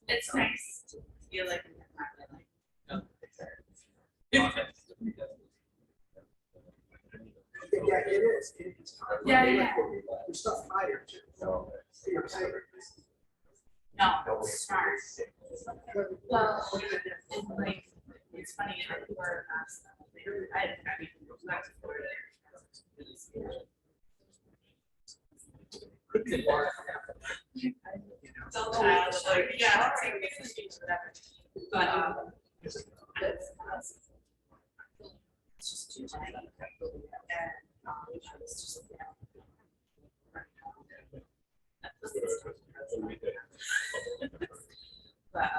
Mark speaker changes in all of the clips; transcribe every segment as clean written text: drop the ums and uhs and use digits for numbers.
Speaker 1: It's nice to feel like you have
Speaker 2: Yeah, it is.
Speaker 1: Yeah, yeah.
Speaker 2: There's stuff higher too.
Speaker 1: no, smart. Well, and like, it's funny, we're I mean, not to Florida. Still child, like, yeah, it's like, it's a speech, whatever. But, it's just too tiny. And, it's just, but,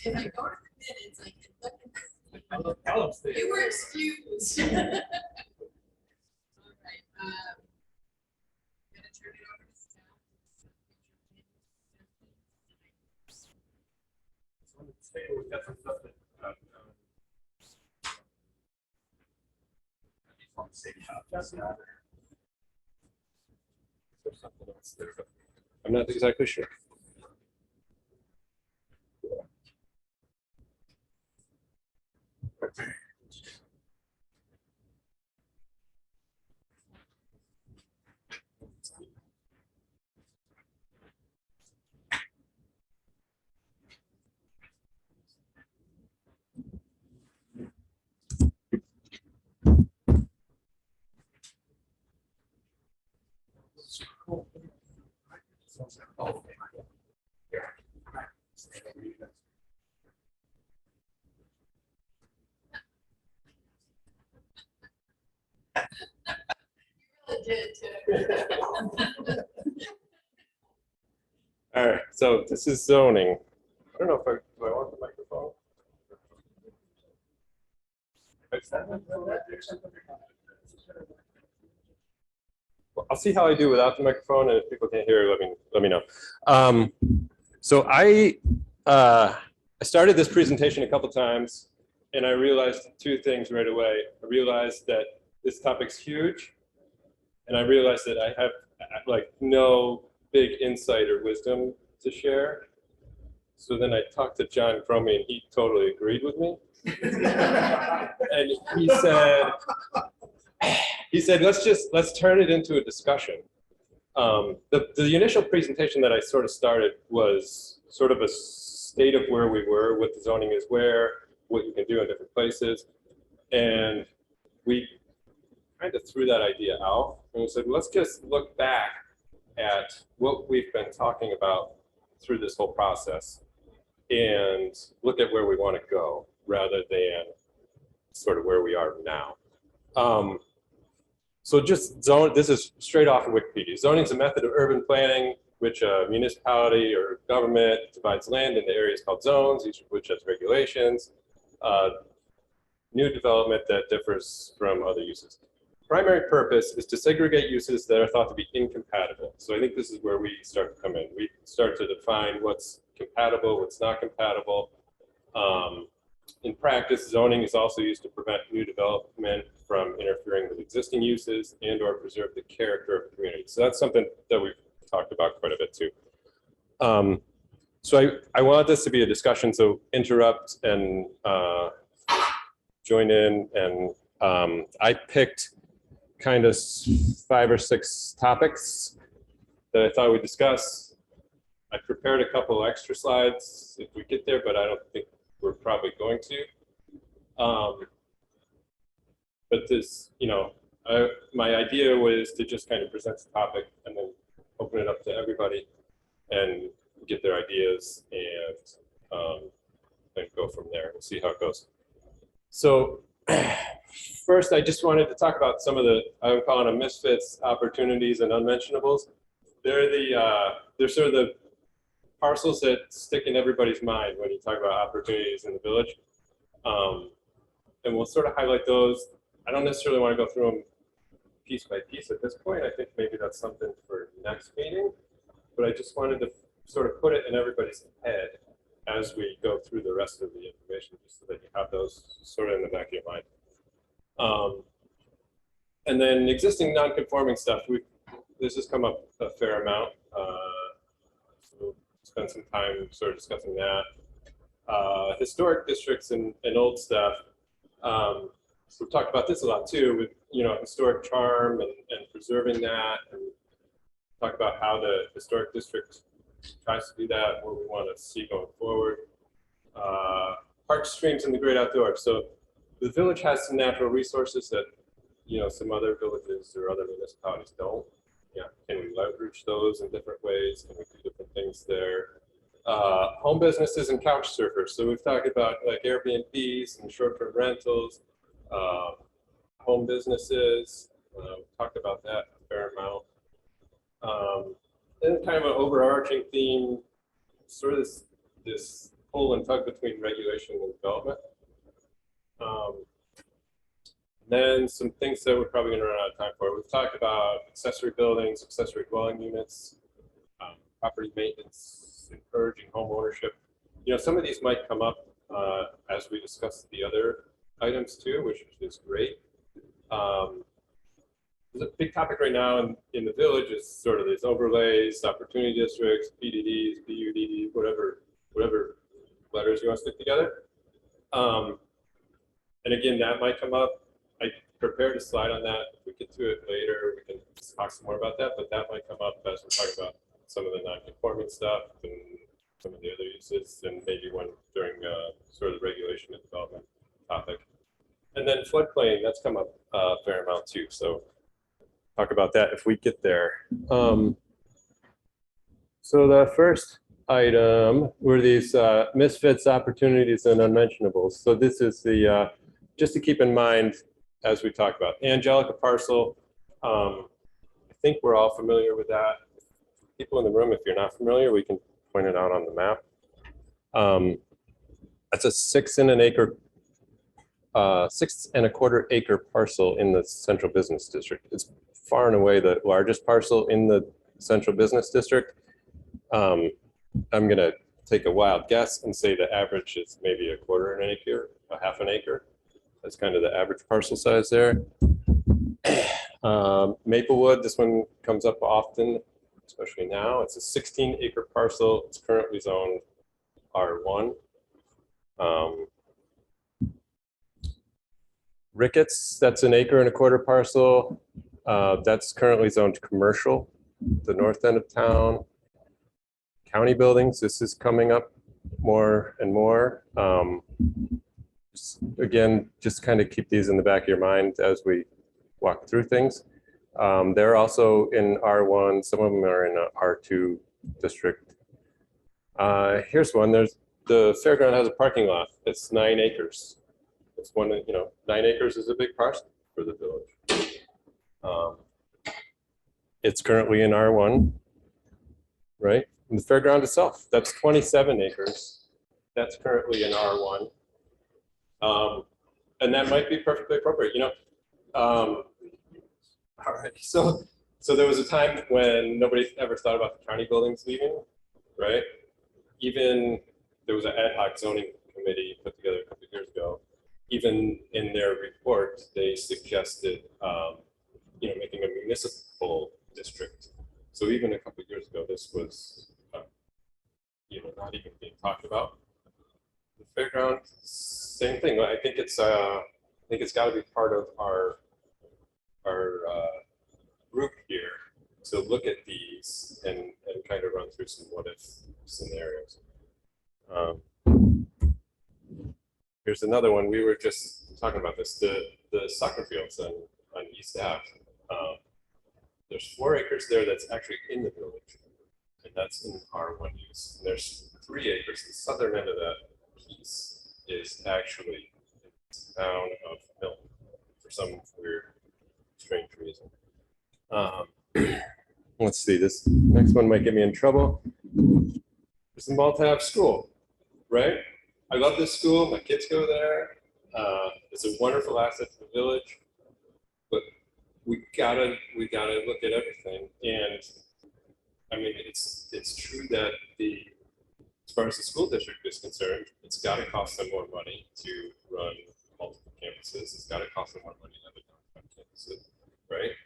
Speaker 3: If I go to the minutes, I can look at you were excused. All right. I'm gonna turn it over to staff.
Speaker 4: We've got some stuff that I'm not exactly sure.
Speaker 3: You really did too.
Speaker 4: All right, so this is zoning. I don't know if do I want the microphone? Well, I'll see how I do without the microphone, and if people can't hear, let me know. So I started this presentation a couple times, and I realized two things right away. I realized that this topic's huge, and I realized that I have like no big insight or wisdom to share. So then I talked to John Cromie, and he totally agreed with me. And he said, let's turn it into a discussion. The initial presentation that I sort of started was sort of a state of where we were, what the zoning is where, what you can do in different places. And we kind of threw that idea out and we said, let's just look back at what we've been talking about through this whole process and look at where we want to go rather than sort of where we are now. So just this is straight off of Wikipedia. Zoning is a method of urban planning which a municipality or government divides land into areas called zones, each of which has regulations. New development that differs from other uses. Primary purpose is to segregate uses that are thought to be incompatible. So I think this is where we start to come in. We start to define what's compatible, what's not compatible. In practice, zoning is also used to prevent new development from interfering with existing uses and or preserve the character of the community. So that's something that we've talked about quite a bit too. So I want this to be a discussion, so interrupt and join in. And I picked kind of 5 or 6 topics that I thought we'd discuss. I prepared a couple extra slides if we get there, but I don't think we're probably going to. but this, my idea was to just kind of present the topic and then open it up to everybody and get their ideas and go from there. We'll see how it goes. So first, I just wanted to talk about some of the, I'm calling them misfits, opportunities, and unmentionables. They're sort of the parcels that stick in everybody's mind when you talk about opportunities in the village. And we'll sort of highlight those. I don't necessarily want to go through them piece by piece at this point. I think maybe that's something for next meeting, but I just wanted to sort of put it in everybody's head as we go through the rest of the information, just so that you have those sort of in the back of your mind. And then existing non-conforming stuff, this has come up a fair amount. So we'll spend some time sort of discussing that. Historic districts and old stuff. We've talked about this a lot too, with historic charm and preserving that, and talk about how the historic district tries to do that, what we want to see going forward. Parks, streams, and the great outdoors. So the village has some natural resources that some other villages or other municipalities don't. Can we leverage those in different ways? Can we do different things there? Home businesses and couch surfers. So we've talked about like Airbnbs and short-term rentals, home businesses. Talked about that a fair amount. Then kind of an overarching theme, sort of this pull and tug between regulation and development. Then some things that we're probably going to run out of time for. We've talked about accessory buildings, accessory dwelling units, property maintenance, encouraging home ownership. Some of these might come up as we discuss the other items too, which is great. There's a big topic right now in the village is sort of these overlays, opportunity districts, PDDs, BUDDs, whatever letters you want to stick together. And again, that might come up. I prepared a slide on that. If we get to it later, we can talk some more about that, but that might come up as we talk about some of the non-conforming stuff and some of the other uses, and maybe one during sort of the regulation and development topic. And then floodplain, that's come up a fair amount too. So talk about that if we get there. So the first item were these misfits, opportunities, and unmentionables. So this is the, just to keep in mind as we talk about Angelica parcel. I think we're all familiar with that. People in the room, if you're not familiar, we can point it out on the map. That's a 6 1/4 acre parcel in the central business district. It's far and away the largest parcel in the central business district. I'm gonna take a wild guess and say the average is maybe a 1/4 acre, a 1/2 acre. That's kind of the average parcel size there. Maplewood, this one comes up often, especially now. It's a 16 acre parcel. It's currently zoned R1. Ricketts, that's an 1 1/4 acre parcel. That's currently zoned commercial, the north end of town. County buildings, this is coming up more and more. Again, just kind of keep these in the back of your mind as we walk through things. They're also in R1, some of them are in a R2 district. Here's one, there's the fairground has a parking lot. It's 9 acres. It's one, 9 acres is a big parcel for the village. It's currently in R1, right? And the fairground itself, that's 27 acres. That's currently in R1. And that might be perfectly appropriate, all right, so there was a time when nobody ever thought about the county buildings leaving, right? Even there was an ad hoc zoning committee put together a couple of years ago. Even in their report, they suggested, making a municipal district. So even a couple of years ago, this was, not even being talked about. The fairground, same thing. I think it's got to be part of our group here to look at these and kind of run through some what if scenarios. Here's another one. We were just talking about this. The the soccer fields on East Ave. There's 4 acres there that's actually in the village, and that's in R1 use. And there's 3 acres. The southern end of that piece is actually in the town of Milton for some weird, strange reason. Let's see, this next one might get me in trouble. There's the Malta School, right? I love this school. My kids go there. It's a wonderful asset to the village, but we gotta look at everything. And I mean, it's true that as far as the school district is concerned, it's got to cost them more money to run multiple campuses. It's got to cost them more money to have a downtown campuses, right?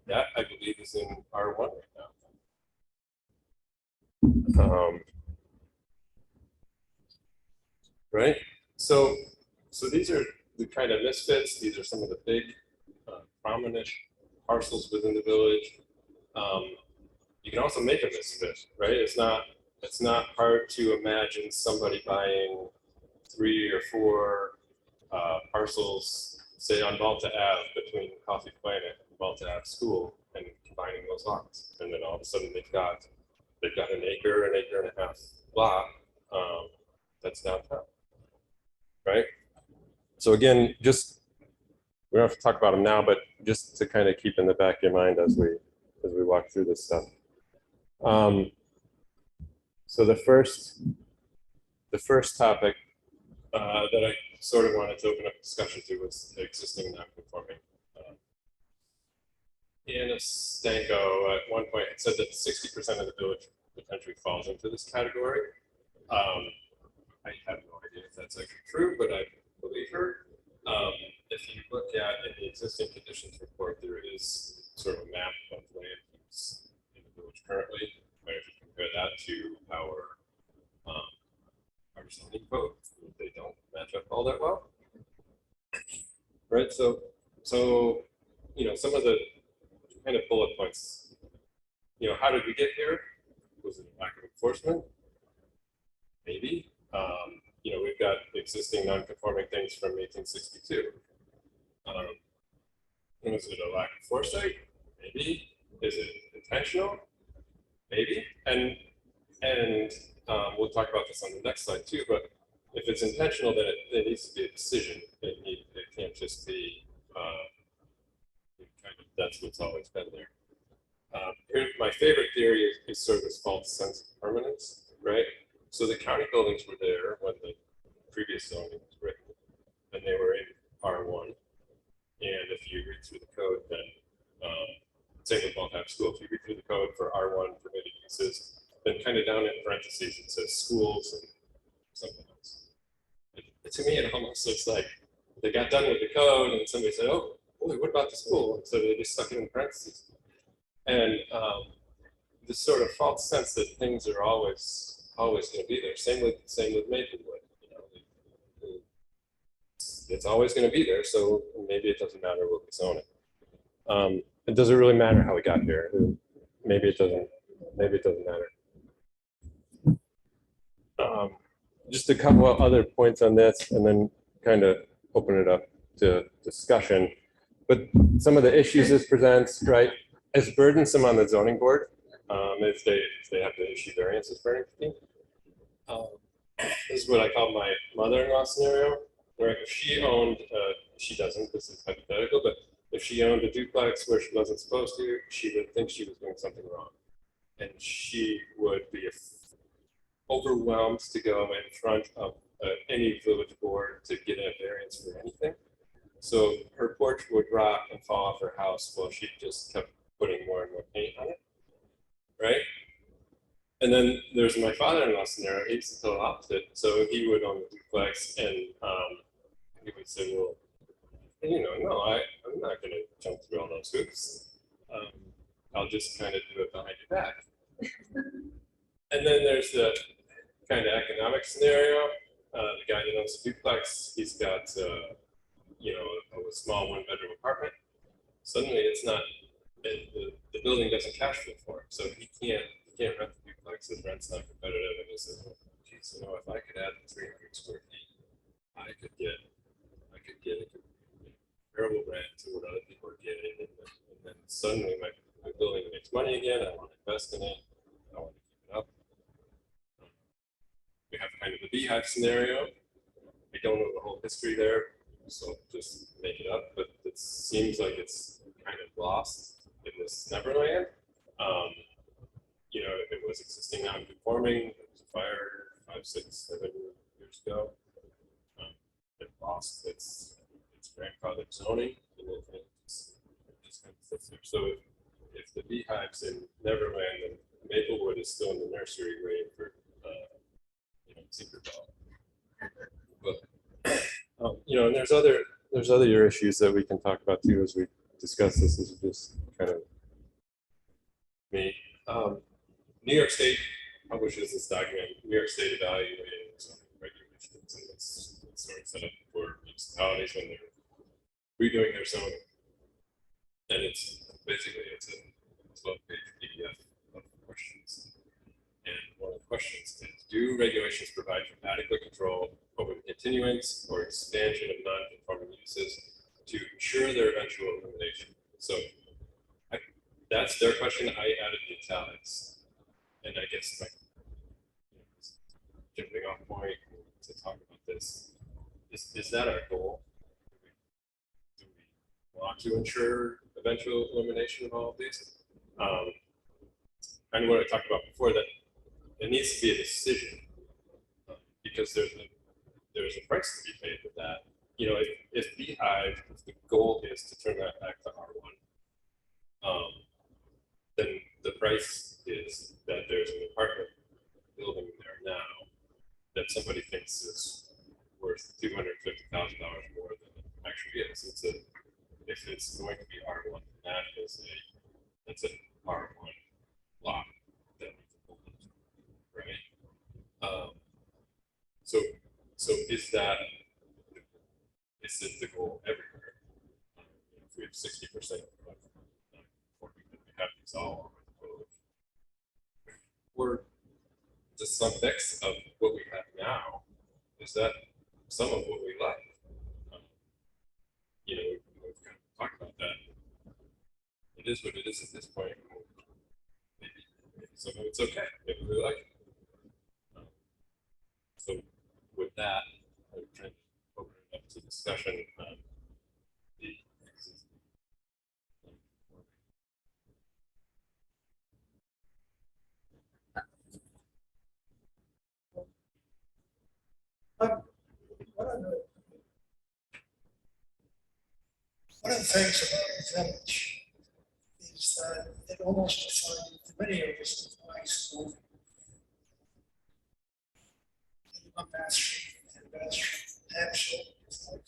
Speaker 4: That I believe is in R1 right now. Right? So these are the kind of misfits. These are some of the big prominent parcels within the village. You can also make a misfit, right? It's not hard to imagine somebody buying 3 or 4 parcels, say on Malta Ave between Coffee Planet and Malta Ave School, and combining those lots, and then all of a sudden they've got an acre and a half lot that's downtown, right? So again, just we don't have to talk about them now, but just to kind of keep in the back of your mind as we walk through this stuff. So the first topic that I sort of wanted to open up discussion to was the existing non-conforming. Anna Stanko at one point said that 60% of the village potentially falls into this category. I have no idea if that's actually true, but I believe her. If you look at in the existing conditions report, there is sort of a map of land use in the village currently. But if you compare that to our zoning code, they don't match up all that well, right? So you know, some of the kind of bullet points. You know, how did we get here? Was it a lack of enforcement? Maybe. You know, we've got existing non-conforming things from 1862. Is it a lack of foresight? Maybe. Is it intentional? Maybe. And we'll talk about this on the next slide too. But if it's intentional, then it needs to be a decision. It can't just be kind of that's what's always been there. My favorite theory is sort of this false sense of permanence, right? So the county buildings were there when the previous zoning was written, and they were in R1. And if you read through the code, then same with Malta School. If you read through the code for R1 permitted uses, then kind of down in parentheses it says schools and something else. To me, it almost looks like they got done with the code, and somebody said, "Oh, boy, what about the school?" And so they just stuck it in parentheses. And this sort of false sense that things are always going to be there. Same with Maplewood. You know, it's always going to be there. So maybe it doesn't matter what we zone it. It doesn't really matter how we got here. Maybe it doesn't. Maybe it doesn't matter. Just a couple of other points on this, and then kind of open it up to discussion. But some of the issues this presents, right? It's burdensome on the zoning board if they have to issue variances for anything. This is what I call my mother-in-law scenario, where if she owned, she doesn't, this is hypothetical, but if she owned a duplex where she wasn't supposed to, she would think she was doing something wrong. And she would be overwhelmed to go in front of any village board to get a variance for anything. So her porch would rot and fall off her house while she just kept putting more and more paint on it, right? And then there's my father-in-law scenario. He's the total opposite. So he would own the duplex, and he would say, "Well, you know, no, I'm not going to jump through all those hoops. I'll just kind of do it behind your back." And then there's the kind of economic scenario. The guy that owns the duplex, he's got you know, a small one-bedroom apartment. Suddenly, it's not. The building doesn't cash flow for him, so he can't rent the duplex. His rent's not competitive, and he says, "Well, geez, you know, if I could add 300 square feet, I could get a affordable rent to what other people are getting, and then suddenly my building makes money again. I want to invest in it. I want to keep it up. We have kind of the beehive scenario. I don't know the whole history there, so just make it up. But it seems like it's kind of lost in this Neverland. You know, it was existing non-conforming. There was a fire 5, 6, 7 years ago. It lost its grandfathered zoning, and it just kind of sits there. So if the beehives in Neverland and Maplewood is still in the nursery waiting for you know, secret ball. But you know, and there's other issues that we can talk about too as we discuss this. This is just kind of me. New York State publishes this document, New York State Evaluating Zoning Regulations, and it's sort of set up for municipalities when they're redoing their zoning. And it's basically it's a 12-page PDF of questions. And one of the questions is, do regulations provide for adequate control over the continuance or expansion of non-conforming uses to ensure their eventual elimination? So that's their question. I added the italics. And I guess like jumping off point to talk about this, is that our goal? Do we want to ensure eventual elimination of all of these? And what I talked about before, that it needs to be a decision because there's a price to be paid with that. You know, if Beehive, if the goal is to turn that back to R1, then the price is that there's an apartment building there now that somebody thinks is worth $250,000 more than it actually is. If it's going to be R1, that's an R1 lot that we can hold into, right? So is it the goal everywhere? If we have 60% of we have these all over the code, or just some mix of what we have now, is that some of what we like? You know, we've kind of talked about that. It is what it is at this point. Maybe some of it's okay. Maybe we like it. So with that, I'm trying to open it up to discussion. The
Speaker 2: One of the things about the village is that it almost defines, for many of us, defines school. On Bath Street and Bath Street, Hampshire, it's like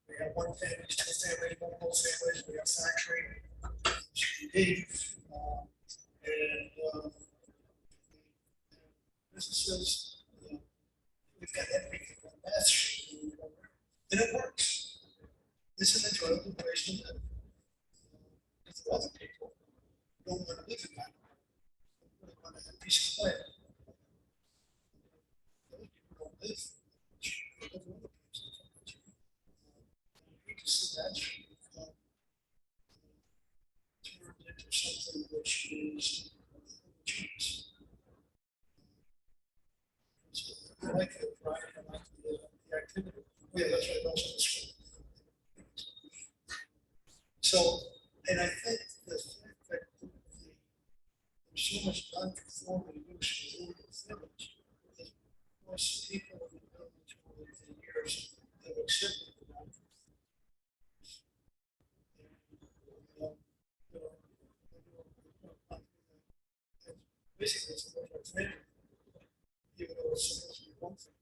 Speaker 2: we have one family, two families, multiple families, we have factory, GDP, and businesses. We've got everything on Bath Street, and it works. This is a enjoyable place to live. Because other people don't want to live in that. They want to have a piece of land. Other people don't live. They live in other places. You can see that turned into something which is cheese. So I like the pride, I like the activity. Yeah, that's right, also the school. So, and I think the fact that there's so much non-conforming use within the village, that most people in the village over the years have accepted the non-conforming. Basically, it's a more family, even though it's supposed to be one thing.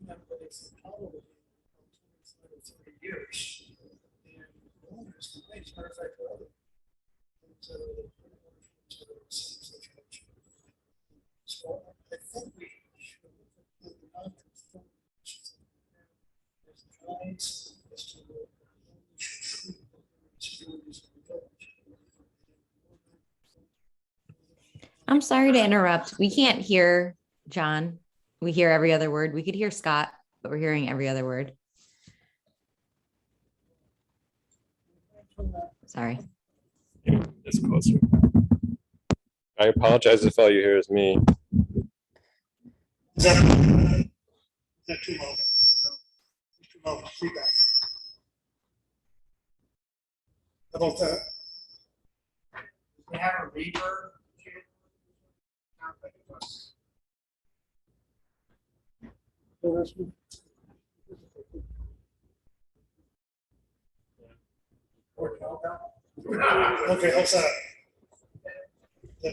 Speaker 2: And I'm not for probably 25 or 30 years. As a matter of fact, so I think we should look at the non-conforming as guides as to what we should treat the village.
Speaker 5: I'm sorry to interrupt. We can't hear John. We hear every other word. We could hear Scott, but we're hearing every other word. Sorry.
Speaker 4: It's closer. I apologize if all you hear is me.
Speaker 2: Is that too low? No. It's too low, feedback. How about that?
Speaker 1: We have a reverb.
Speaker 2: Okay, how's that?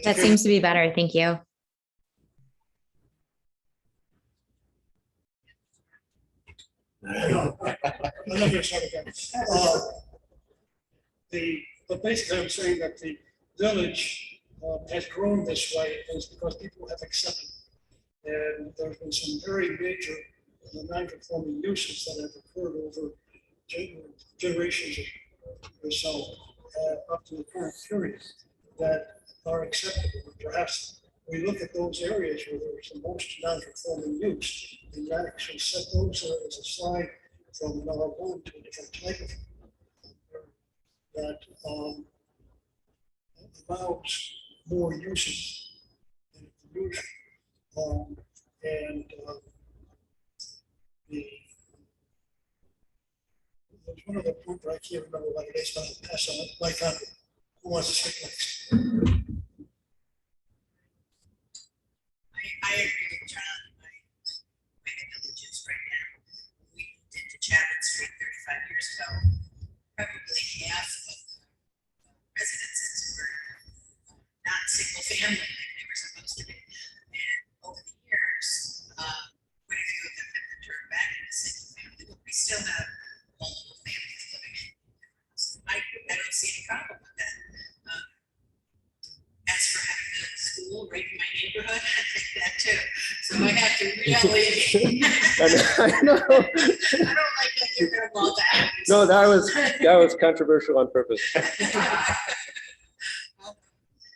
Speaker 5: That seems to be better. Thank you.
Speaker 2: I'm not gonna start again. But basically, I'm saying that the village has grown this way is because people have accepted. And there's been some very major non-conforming uses that have occurred over generations or so, up to the current period, that are acceptable. Perhaps we look at those areas where there's the most non-conforming use, and that actually set those as a slide from another one to a different type of that allows more uses than it usually. There's one other point, but I can't remember what it is, but I'll pass on it. Like, who wants to speak next?
Speaker 6: I agree with John. I like where the village is right now. We moved into Chapman Street 35 years ago. Probably half of the residences were not single family like they were supposed to be. And over the years, quite a few of them have been turned back into single family, but we still have multiple families living in. I don't see any problem with that. As for having a school right in my neighborhood, I think that too. So I have to really.
Speaker 4: I know.
Speaker 6: I don't like that you're gonna love that.
Speaker 4: No, that was controversial on purpose.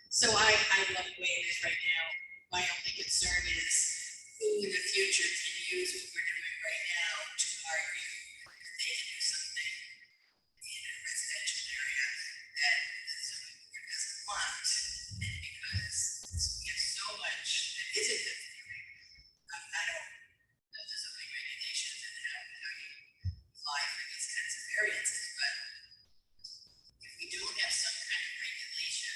Speaker 6: So I love the way it is right now. My only concern is who in the future can use what we're doing right now to argue that they can do something in a residential area that the zoning board doesn't want. And because we have so much that isn't conforming, I don't know the zoning regulations and how you apply for these kinds of variances, but if we don't have some kind of regulation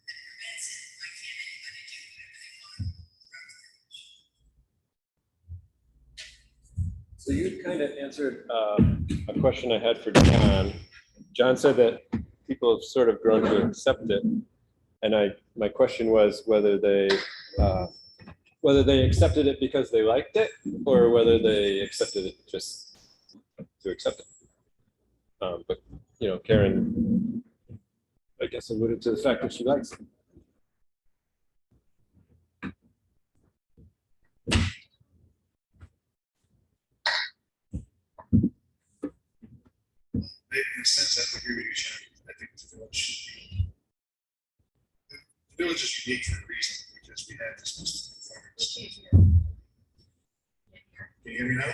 Speaker 6: that prevents it, why can't anybody do whatever they want from the village?
Speaker 4: So you kind of answered a question I had for John. John said that people have sort of grown to accept it, and my question was whether they accepted it because they liked it, or whether they accepted it just to accept it. But you know, Karen, I guess, alluded to the fact that she likes it.
Speaker 2: In a sense, I agree with you, Shannon. I think the village should be. The village is unique for a reason, because we have this most performance. Can you hear me now?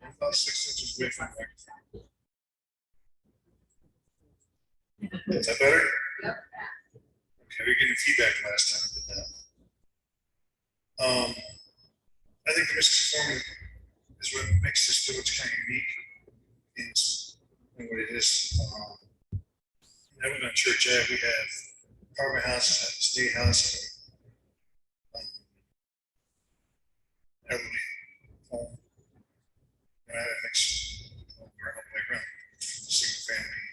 Speaker 2: I'm about 6 inches away from the microphone. Is that better?
Speaker 3: Yep.
Speaker 2: Okay, we're getting feedback last time I did that. I think the misconforming is what makes this village kind of unique in what it is. I live on Church Ave, we have apartment houses, a state house, elderly home. And I have a mixed home where I'm playground, single family,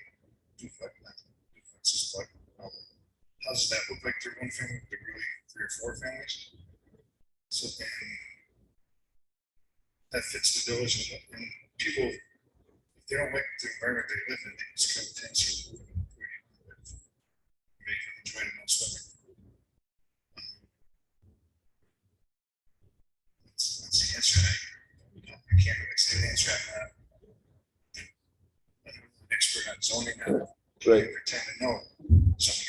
Speaker 2: duplexes, but houses that look like they're one family, but they're really 3 or 4 families. So, and that fits the village, and people, if they don't like the environment they live in, they just come intensely. Make them enjoy it most of it. That's the answer. I can't really say the answer. I'm not an expert on zoning. I
Speaker 4: Right.
Speaker 2: pretend to know zoning.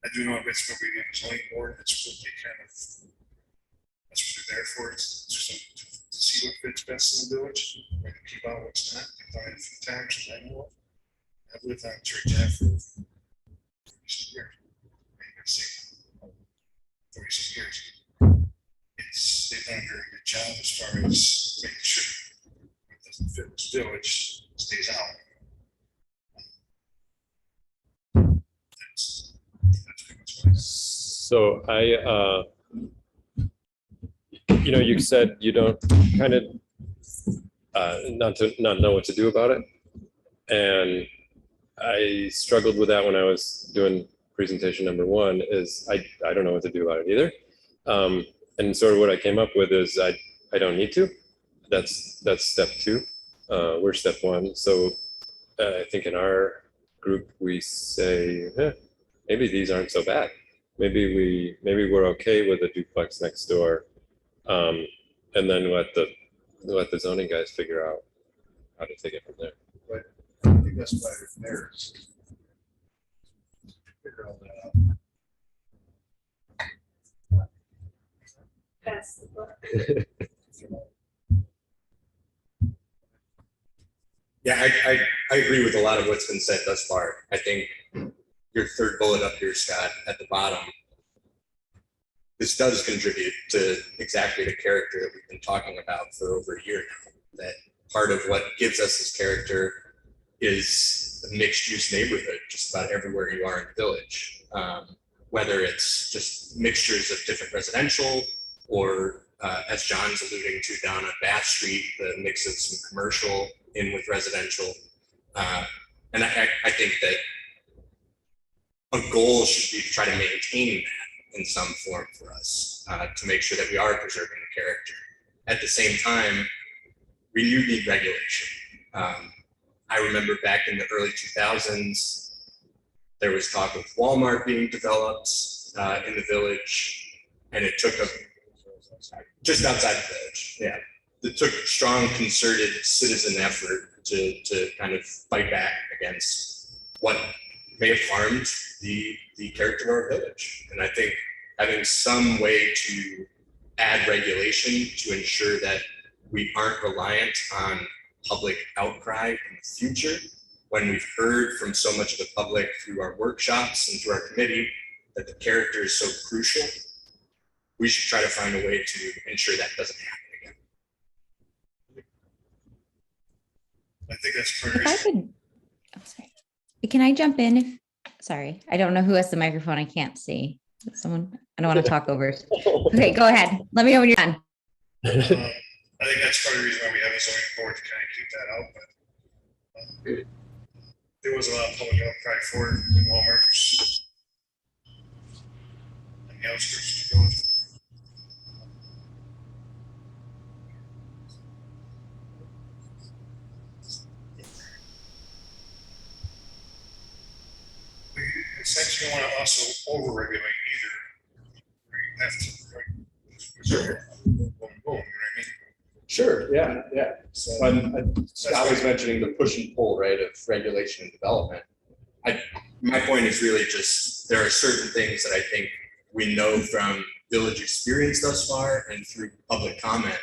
Speaker 2: I do know it's what we have a zoning board. That's what they kind of, that's what they're there for. It's just to see see what fits best in the village. We're gonna keep out what's not, define a few times, as I know of. I've lived on Church Ave for 40-some years. Maybe I'd say 40-some years. They've done a very good job as far as making sure what doesn't fit this village stays out. That's pretty much what I
Speaker 4: So you said you don't kind of not know what to do about it. And I struggled with that when I was doing presentation number one is I don't know what to do about it either. And sort of what I came up with is I don't need to. That's step two. We're step one. So I think in our group we say, maybe these aren't so bad. Maybe we're okay with a duplex next door, and then let the zoning guys figure out how to take it from there.
Speaker 2: I think that's why it's there. Figure all that out.
Speaker 1: That's the book.
Speaker 7: Yeah, I agree with a lot of what's been said thus far. I think your third bullet up here, Scott, at the bottom, this does contribute to exactly the character that we've been talking about for over a year now. That part of what gives us this character is a mixed use neighborhood just about everywhere you are in the village. Whether it's just mixtures of different residential or as John's alluding to down on Bath Street, the mix of some commercial in with residential. And I think that a goal should be to try to maintain that in some form for us, to make sure that we are preserving the character. At the same time, we do need regulation. I remember back in the early 2000s, there was talk of Walmart being developed in the village, and it took just outside the village. Yeah, it took strong concerted citizen effort to kind of fight back against what may have harmed the character of our village. And I think having some way to add regulation to ensure that we aren't reliant on public outcry in the future, when we've heard from so much of the public through our workshops and through our committee that the character is so crucial, we should try to find a way to ensure that doesn't happen again.
Speaker 2: I think that's pretty.
Speaker 5: If I could, oh, sorry. Can I jump in? Sorry, I don't know who has the microphone. I can't see. Someone, I don't want to talk over. Okay, go ahead. Let me know when you're done.
Speaker 2: I think that's part of the reason why we have a zoning board to kind of keep that out, but there was a lot of public outcry for it in Walmart and the outskirts of the village. We essentially don't want to also over-regulate either. We have to, like, boom, boom, boom, you know what I mean?
Speaker 7: Sure, yeah.
Speaker 2: So
Speaker 7: Scott was mentioning the push and pull, right, of regulation and development. My point is really just, there are certain things that I think we know from village experience thus far and through public comment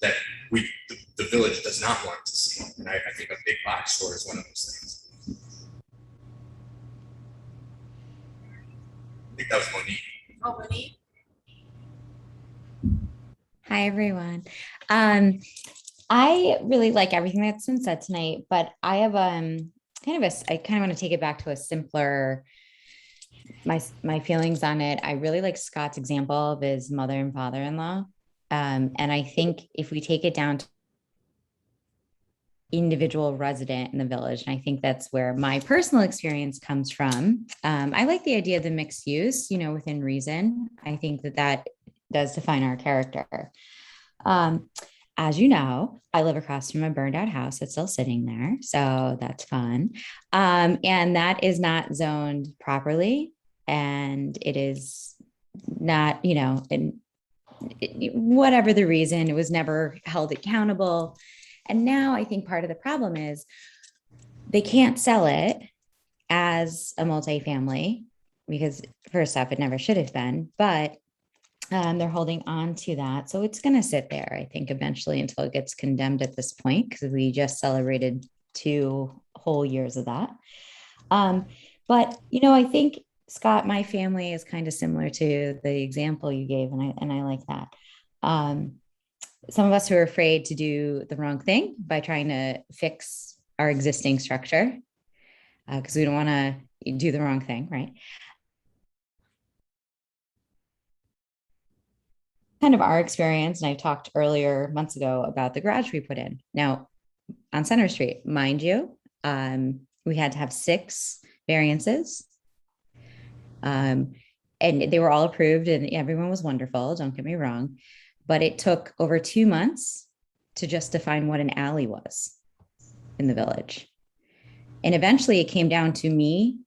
Speaker 7: that the village does not want to see. And I think a big box store is one of those things. I think that was Monique.
Speaker 3: Oh, Monique?
Speaker 5: Hi, everyone. I really like everything that's been said tonight, but I have I kind of want to take it back to a simpler, my feelings on it. I really like Scott's example of his mother and father-in-law. And I think if we take it down to individual resident in the village, and I think that's where my personal experience comes from. I like the idea of the mixed use, within reason. I think that does define our character. As you know, I live across from a burned out house that's still sitting there. So that's fun. And that is not zoned properly. And it is not, whatever the reason, it was never held accountable. And now I think part of the problem is they can't sell it as a multifamily because first off, it never should have been, but They're holding on to that. So it's going to sit there, I think, eventually until it gets condemned at this point, because we just celebrated 2 whole years of that. But, I think, Scott, my family is kind of similar to the example you gave, and I like that. Some of us who are afraid to do the wrong thing by trying to fix our existing structure, because we don't want to do the wrong thing, right? Kind of our experience, and I talked earlier months ago about the garage we put in. Now, on Center Street, mind you, we had to have 6 variances. And they were all approved and everyone was wonderful, don't get me wrong. But it took over 2 months to just define what an alley was in the village. And eventually it came down to me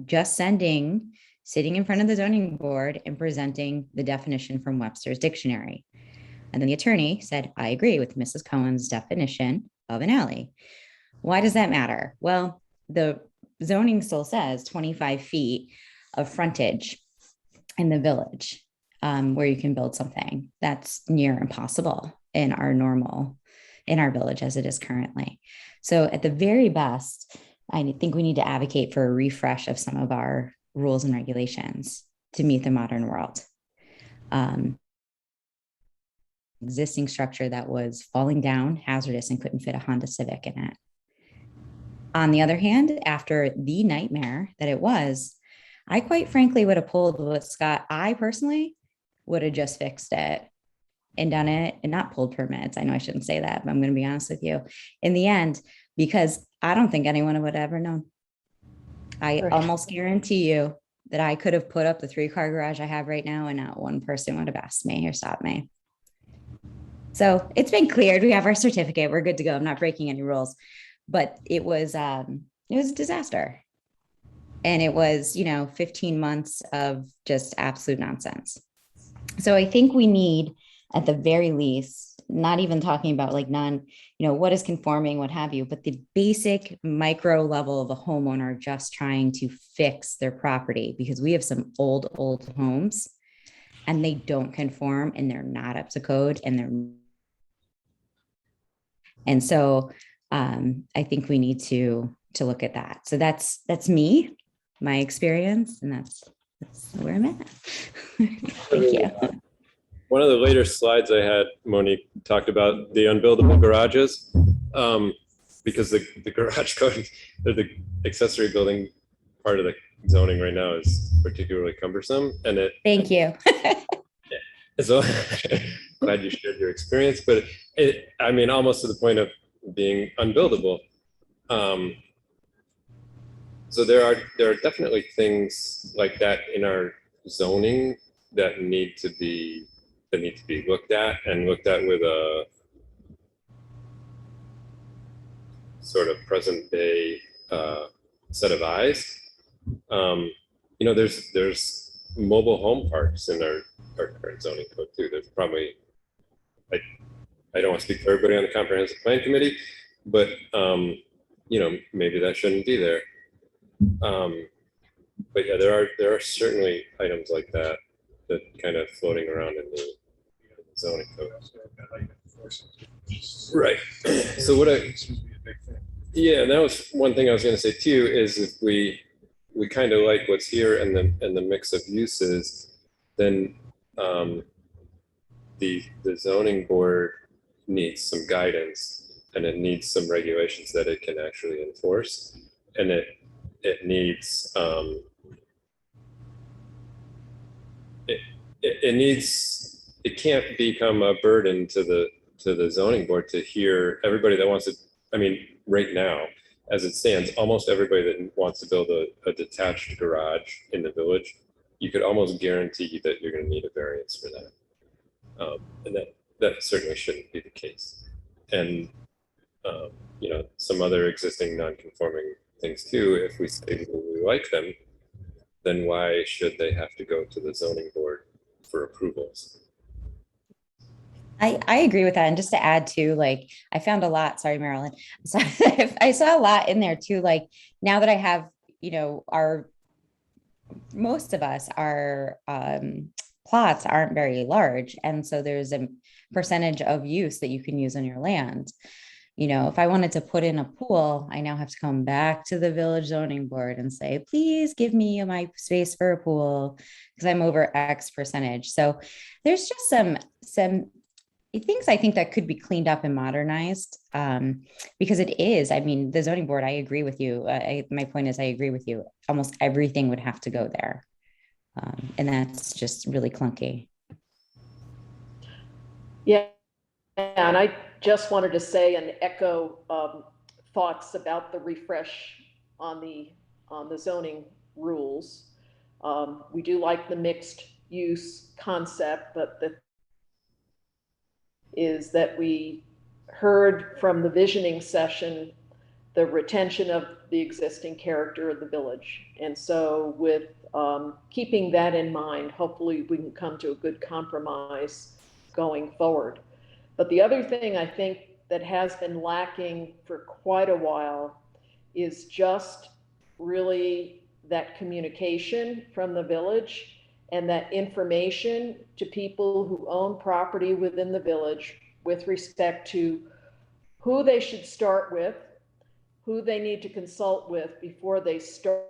Speaker 5: just sitting in front of the zoning board and presenting the definition from Webster's dictionary. And then the attorney said, I agree with Mrs. Cohen's definition of an alley. Why does that matter? Well, the zoning still says 25 feet of frontage in the village, where you can build something. That's near impossible in our village as it is currently. So at the very best, I think we need to advocate for a refresh of some of our rules and regulations to meet the modern world. Existing structure that was falling down, hazardous, and couldn't fit a Honda Civic in it. On the other hand, after the nightmare that it was, I quite frankly would have pulled what Scott, I personally would have just fixed it and done it and not pulled permits. I know I shouldn't say that, but I'm going to be honest with you. In the end, because I don't think anyone would have ever known. I almost guarantee you that I could have put up the 3-car garage I have right now and not one person would have asked me or stopped me. So it's been cleared. We have our certificate. We're good to go. I'm not breaking any rules, but it was a disaster. And it was, 15 months of just absolute nonsense. So I think we need, at the very least, not even talking about like what is conforming, what have you, but the basic micro level of a homeowner just trying to fix their property, because we have some old homes and they don't conform and they're not up to code and so I think we need to look at that. So that's me, my experience, and that's where I'm at. Thank you.
Speaker 4: One of the later slides I had, Monique, talked about the unbuildable garages, because the garage code, or the accessory building part of the zoning right now is particularly cumbersome. And
Speaker 5: Thank you.
Speaker 4: So glad you shared your experience, but almost to the point of being unbuildable. So there are definitely things like that in our zoning that need to be looked at with a sort of present day set of eyes. There's mobile home parks in our current zoning code too. There's probably, I don't want to speak for everybody on the comprehensive plan committee, but maybe that shouldn't be there. But yeah, there are certainly items like that kind of floating around in the zoning code. Right. So and that was one thing I was going to say too, is if we kind of like what's here and the mix of uses, then the zoning board needs some guidance, and it needs some regulations that it can actually enforce, and it needs it can't become a burden to the zoning board to hear everybody that wants to. Right now, as it stands, almost everybody that wants to build a detached garage in the village, you could almost guarantee that you're going to need a variance for that. And that certainly shouldn't be the case. And, some other existing non-conforming things too, if we say we like them, then why should they have to go to the zoning board for approvals?
Speaker 5: I agree with that. And just to add to, I found a lot, sorry, Marilyn. So I saw a lot in there too. Now that I have, most of us are plots aren't very large. And so there's a percentage of use that you can use on your land. You know, if I wanted to put in a pool, I now have to come back to the village zoning board and say, please give me my space for a pool because I'm over X percentage. So there's just some things I think that could be cleaned up and modernized, because it is, I mean, the zoning board, I agree with you. My point is, I agree with you. Almost everything would have to go there. And that's just really clunky.
Speaker 8: Yeah, and I just wanted to say and echo thoughts about the refresh on the zoning rules. We do like the mixed use concept, but the is that we heard from the visioning session the retention of the existing character of the village. And so with keeping that in mind, hopefully we can come to a good compromise going forward. But the other thing I think that has been lacking for quite a while is just really that communication from the village and that information to people who own property within the village with respect to who they should start with, who they need to consult with before they start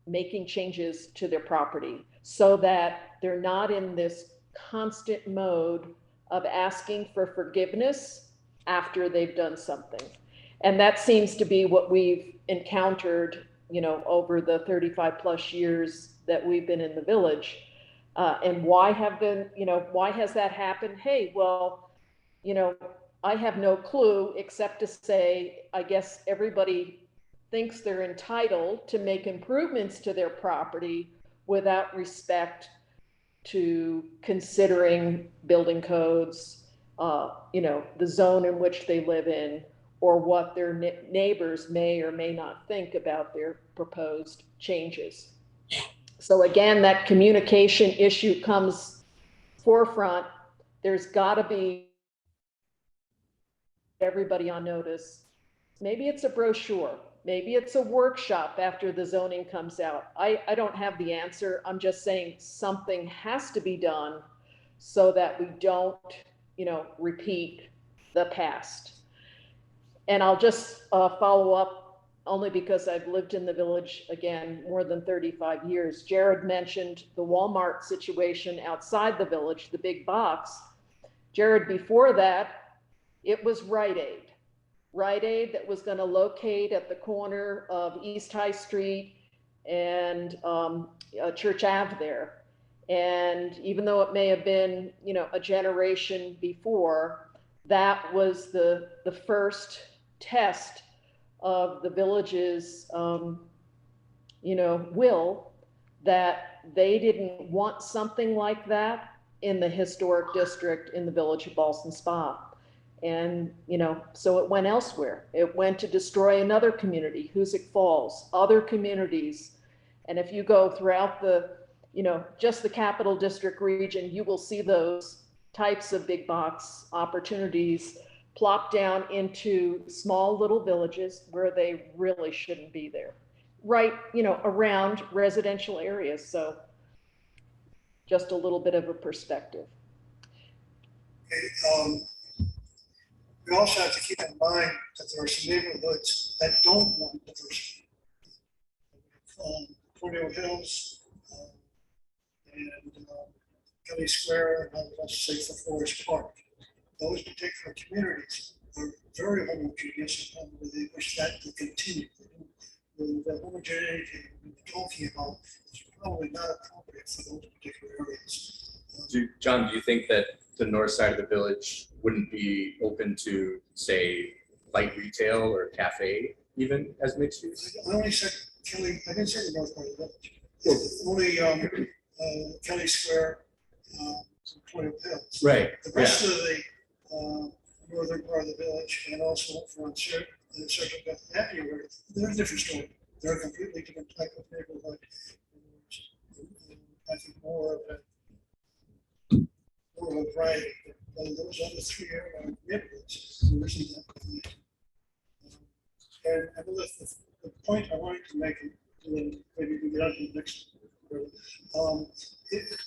Speaker 8: making changes to their property, so that they're not in this constant mode of asking for forgiveness after they've done something. And that seems to be what we've encountered, you know, over the 35 plus years that we've been in the village. And why has that happened? Hey, well, you know, I have no clue except to say, I guess everybody thinks they're entitled to make improvements to their property without respect to considering building codes, you know, the zone in which they live in, or what their neighbors may or may not think about their proposed changes. So again, that communication issue comes forefront. There's got to be everybody on notice. Maybe it's a brochure. Maybe it's a workshop after the zoning comes out. I don't have the answer. I'm just saying something has to be done so that we don't, you know, repeat the past. And I'll just follow up only because I've lived in the village, again, more than 35 years. Jared mentioned the Walmart situation outside the village, the big box. Jared, before that, it was Rite Aid. Rite Aid that was going to locate at the corner of East High Street and Church Ave there. And even though it may have been, you know, a generation before, that was the first test of the village's, you know, will that they didn't want something like that in the historic district in the village of Ballston Spa. And, you know, so it went elsewhere. It went to destroy another community, Hoosick Falls, other communities. And if you go throughout the, you know, just the Capital District region, you will see those types of big box opportunities plop down into small little villages where they really shouldn't be there. Right, you know, around residential areas. So just a little bit of a perspective.
Speaker 2: Okay, we also have to keep in mind that there are some neighborhoods that don't want diversity. Cornell Hills and Kelly Square, and I would also say for Forest Park. Those particular communities are very homogeneous and they wish that to continue. The homogeneity we're talking about is probably not appropriate for those particular areas.
Speaker 7: John, do you think that the north side of the village wouldn't be open to, say, light retail or cafe even as mixed use?
Speaker 2: I only said Kelly, I didn't say the north part of the village. Only Kelly Square, Twin Hills.
Speaker 7: Right.
Speaker 2: The rest of the northern part of the village and also from Circle that area, they're a different story. They're a completely different type of neighborhood. I think more of a variety. Those other three neighborhoods, there isn't that. And the point I wanted to make, and then maybe we get on to the next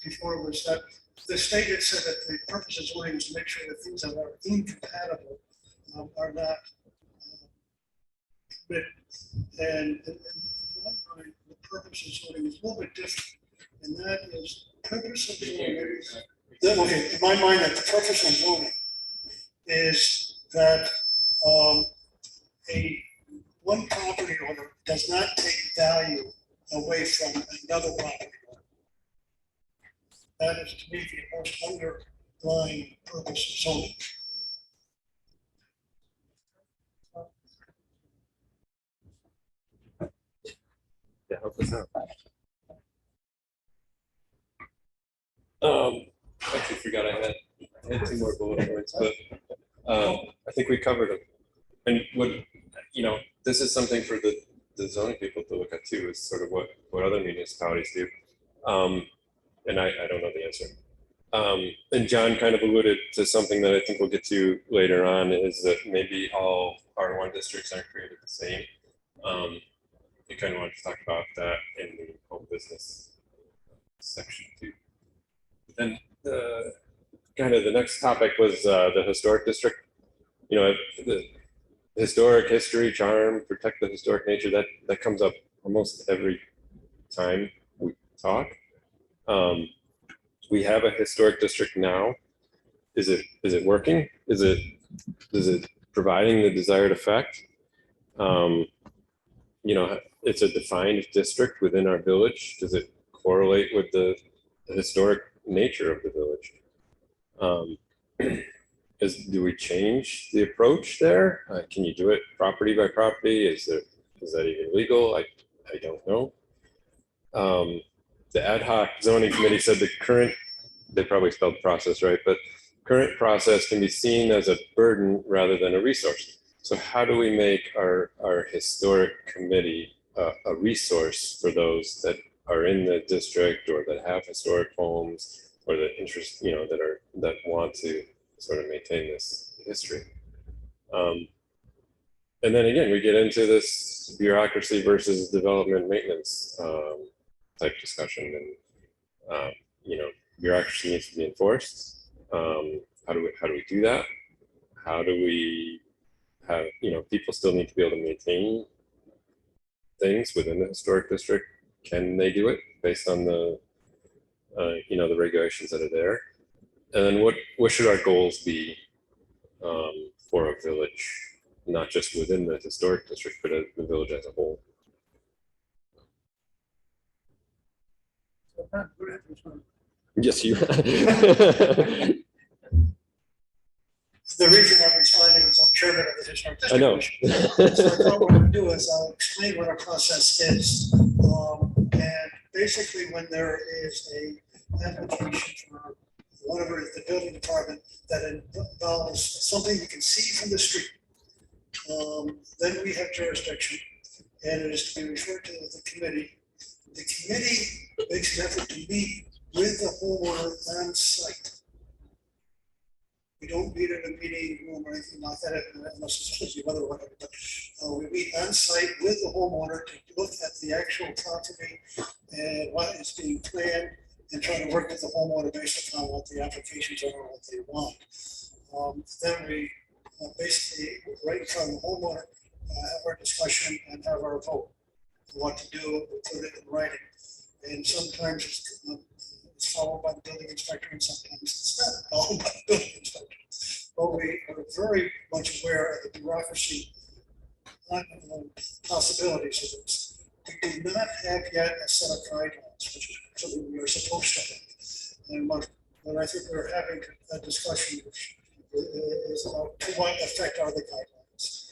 Speaker 2: before was that the statement said that the purpose of zoning is to make sure that things that are incompatible are not permitted. And in my mind, the purpose of zoning is a little bit different. And that is the purpose of zoning. Okay, in my mind, that the purpose of zoning is that one property owner does not take value away from another property owner. That is to me the most underlying purpose of zoning.
Speaker 4: Yeah, help us out. I actually forgot I had 2 more bullet points, but I think we covered them. And what, this is something for the zoning people to look at too, is sort of what other municipalities do. And I don't know the answer. And John kind of alluded to something that I think we'll get to later on, is that maybe all R1 districts aren't created the same. You kind of want to talk about that in the home business section too. Then kind of the next topic was the historic district. The historic history, charm, protect the historic nature, that comes up almost every time we talk. We have a historic district now. Is it working? Is it providing the desired effect? It's a defined district within our village. Does it correlate with the historic nature of the village? Do we change the approach there? Can you do it property by property? Is that even legal? I don't know. The ad hoc zoning committee said the current, they probably spelled process right, but current process can be seen as a burden rather than a resource. So how do we make our historic committee a resource for those that are in the district or that have historic homes or that interest, that want to sort of maintain this history? And then again, we get into this bureaucracy versus development maintenance type discussion, and bureaucracy needs to be enforced. How do we do that? How do we have, people still need to be able to maintain things within the historic district? Can they do it based on the the regulations that are there? And then what should our goals be for a village, not just within the historic district, but the village as a whole? Yes, you.
Speaker 2: The reason I'm responding is I'm chairman of the historic district.
Speaker 4: I know.
Speaker 2: So I thought what I'll do is I'll explain what our process is. And basically when there is a application for whatever is the building department that involves something you can see from the street, then we have jurisdiction and it is to be referred to the committee. The committee makes an effort to meet with the homeowner on site. We don't meet in a meeting room or anything like that unless it's supposed to be weather, whatever, but we meet on site with the homeowner to look at the actual property and what is being planned and try to work with the homeowner based upon what the applications are and what they want. Then we basically, right in front of the homeowner, have our discussion and have our vote. What to do, we put it in writing. And sometimes it's followed by the building inspector and sometimes it's not followed by the building inspector. But we are very much aware of the bureaucracy possibilities of this. We do not have yet a set of guidelines, which is something we are supposed to have. And what I think we're having a discussion is about to what effect are the guidelines.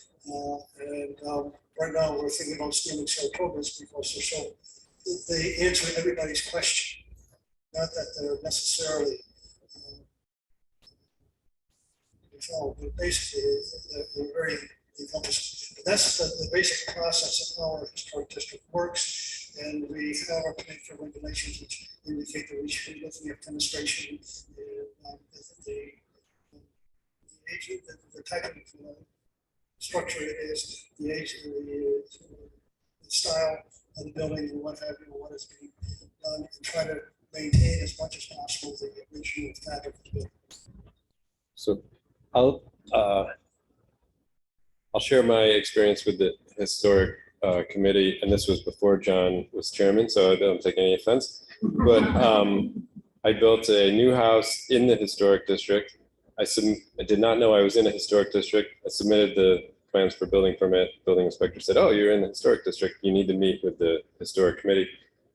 Speaker 2: Right now we're thinking about standing cell programs because they answer everybody's question. Not that they're necessarily default, but basically they're very encompassing. But that's the basic process of how our historic district works. And we have our plan for regulations which indicate that we should be looking at demonstration and the type of structure it is, the age of the style of the building and what have you, what is being done, try to maintain as much as possible the original fabric of the building.
Speaker 4: So I'll share my experience with the historic committee, and this was before John was chairman, so I don't take any offense. But I built a new house in the historic district. I did not know I was in a historic district. I submitted the plans for building permit. Building inspector said, "Oh, you're in the historic district. You need to meet with the historic committee."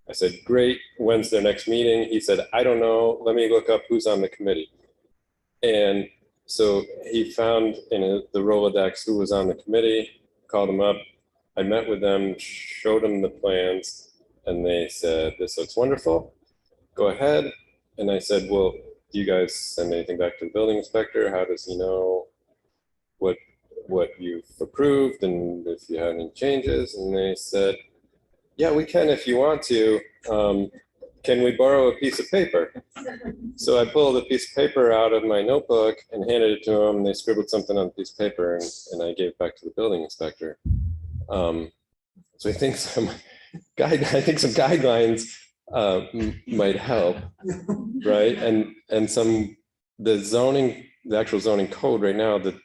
Speaker 4: I said, "Great. When's their next meeting?" He said, "I don't know. Let me look up who's on the committee." And so he found in the Rolodex who was on the committee, called them up. I met with them, showed them the plans, and they said, "This looks wonderful. Go ahead." And I said, "Well, do you guys send anything back to the building inspector? How does he know what you've approved and if you have any changes?" And they said, "Yeah, we can if you want to. Can we borrow a piece of paper?" So I pulled a piece of paper out of my notebook and handed it to them. And they scribbled something on a piece of paper, and I gave it back to the building inspector. So I think some guidelines might help, right? And the actual zoning code right now, the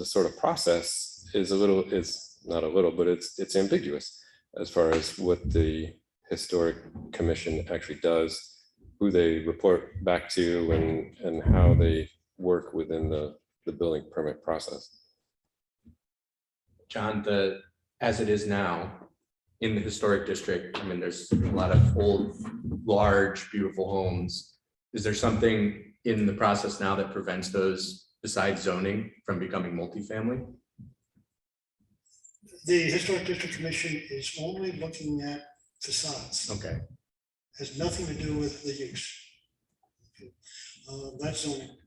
Speaker 4: sort of process is not a little, but it's ambiguous as far as what the historic commission actually does, who they report back to, and how they work within the building permit process.
Speaker 7: John, as it is now in the historic district, I mean, there's a lot of old, large, beautiful homes. Is there something in the process now that prevents those, besides zoning, from becoming multifamily?
Speaker 2: The Historic District Commission is only looking at facades.
Speaker 7: Okay.
Speaker 2: Has nothing to do with the use. That's zoning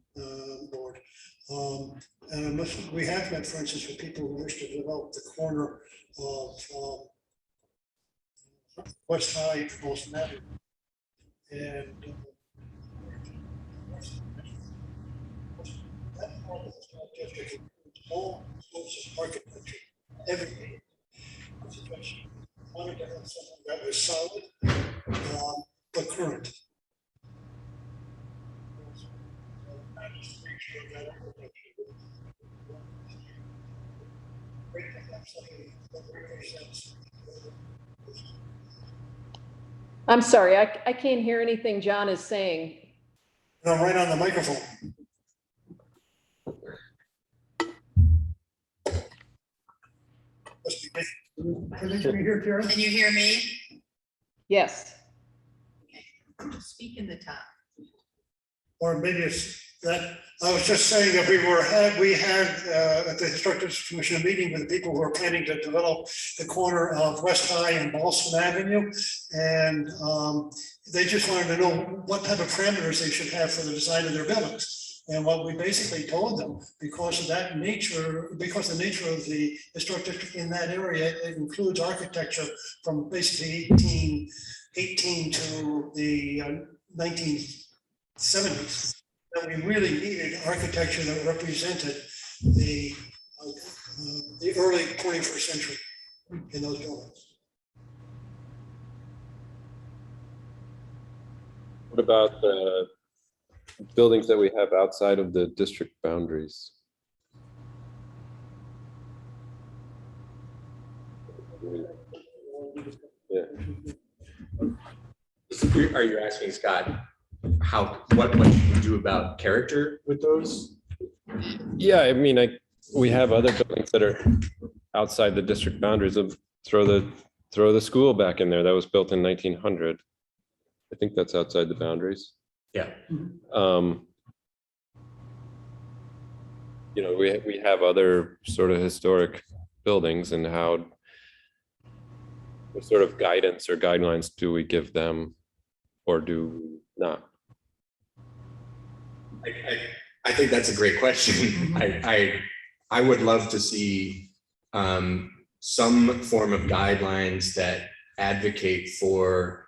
Speaker 2: board. And we have met, for instance, with people who wish to develop the corner of West High and Ballston Avenue. And that part of the historic district includes all sorts of architecture, everything. Wanted to have something that was solid, but current.
Speaker 8: I'm sorry, I can't hear anything John is saying.
Speaker 2: No, right on the microphone. Can you hear, Karen?
Speaker 6: Can you hear me?
Speaker 8: Yes.
Speaker 6: Just speak in the top.
Speaker 2: Or maybe it's that, I was just saying that we had at the Historic District Commission a meeting with the people who are planning to develop the corner of West High and Ballston Avenue. And they just wanted to know what type of parameters they should have for the design of their buildings. And what we basically told them, because of that nature, because the nature of the historic district in that area, it includes architecture from basically 1818 to the 1970s. That we really needed architecture that represented the early 21st century in those buildings.
Speaker 4: What about the buildings that we have outside of the district boundaries? Yeah.
Speaker 7: Are you asking, Scott, what should we do about character with those?
Speaker 4: Yeah, I mean, we have other buildings that are outside the district boundaries. Of throw the school back in there. That was built in 1900. I think that's outside the boundaries.
Speaker 7: Yeah.
Speaker 4: You know, we have other sort of historic buildings, and what sort of guidance or guidelines do we give them, or do not?
Speaker 7: I think that's a great question. I would love to see some form of guidelines that advocate for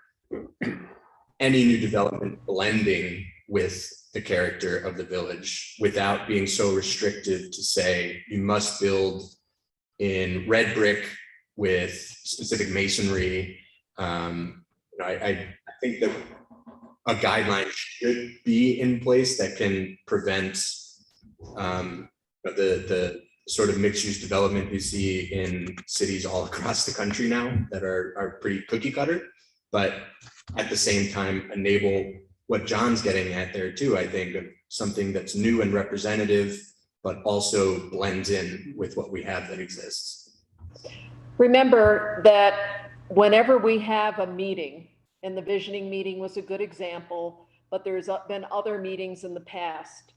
Speaker 7: any new development blending with the character of the village without being so restrictive to say you must build in red brick with specific masonry. I think that a guideline should be in place that can prevent the sort of mixed use development we see in cities all across the country now that are pretty cookie cutter, but at the same time enable what John's getting at there too, I think, of something that's new and representative, but also blends in with what we have that exists.
Speaker 8: Remember that whenever we have a meeting, and the visioning meeting was a good example, but there's been other meetings in the past,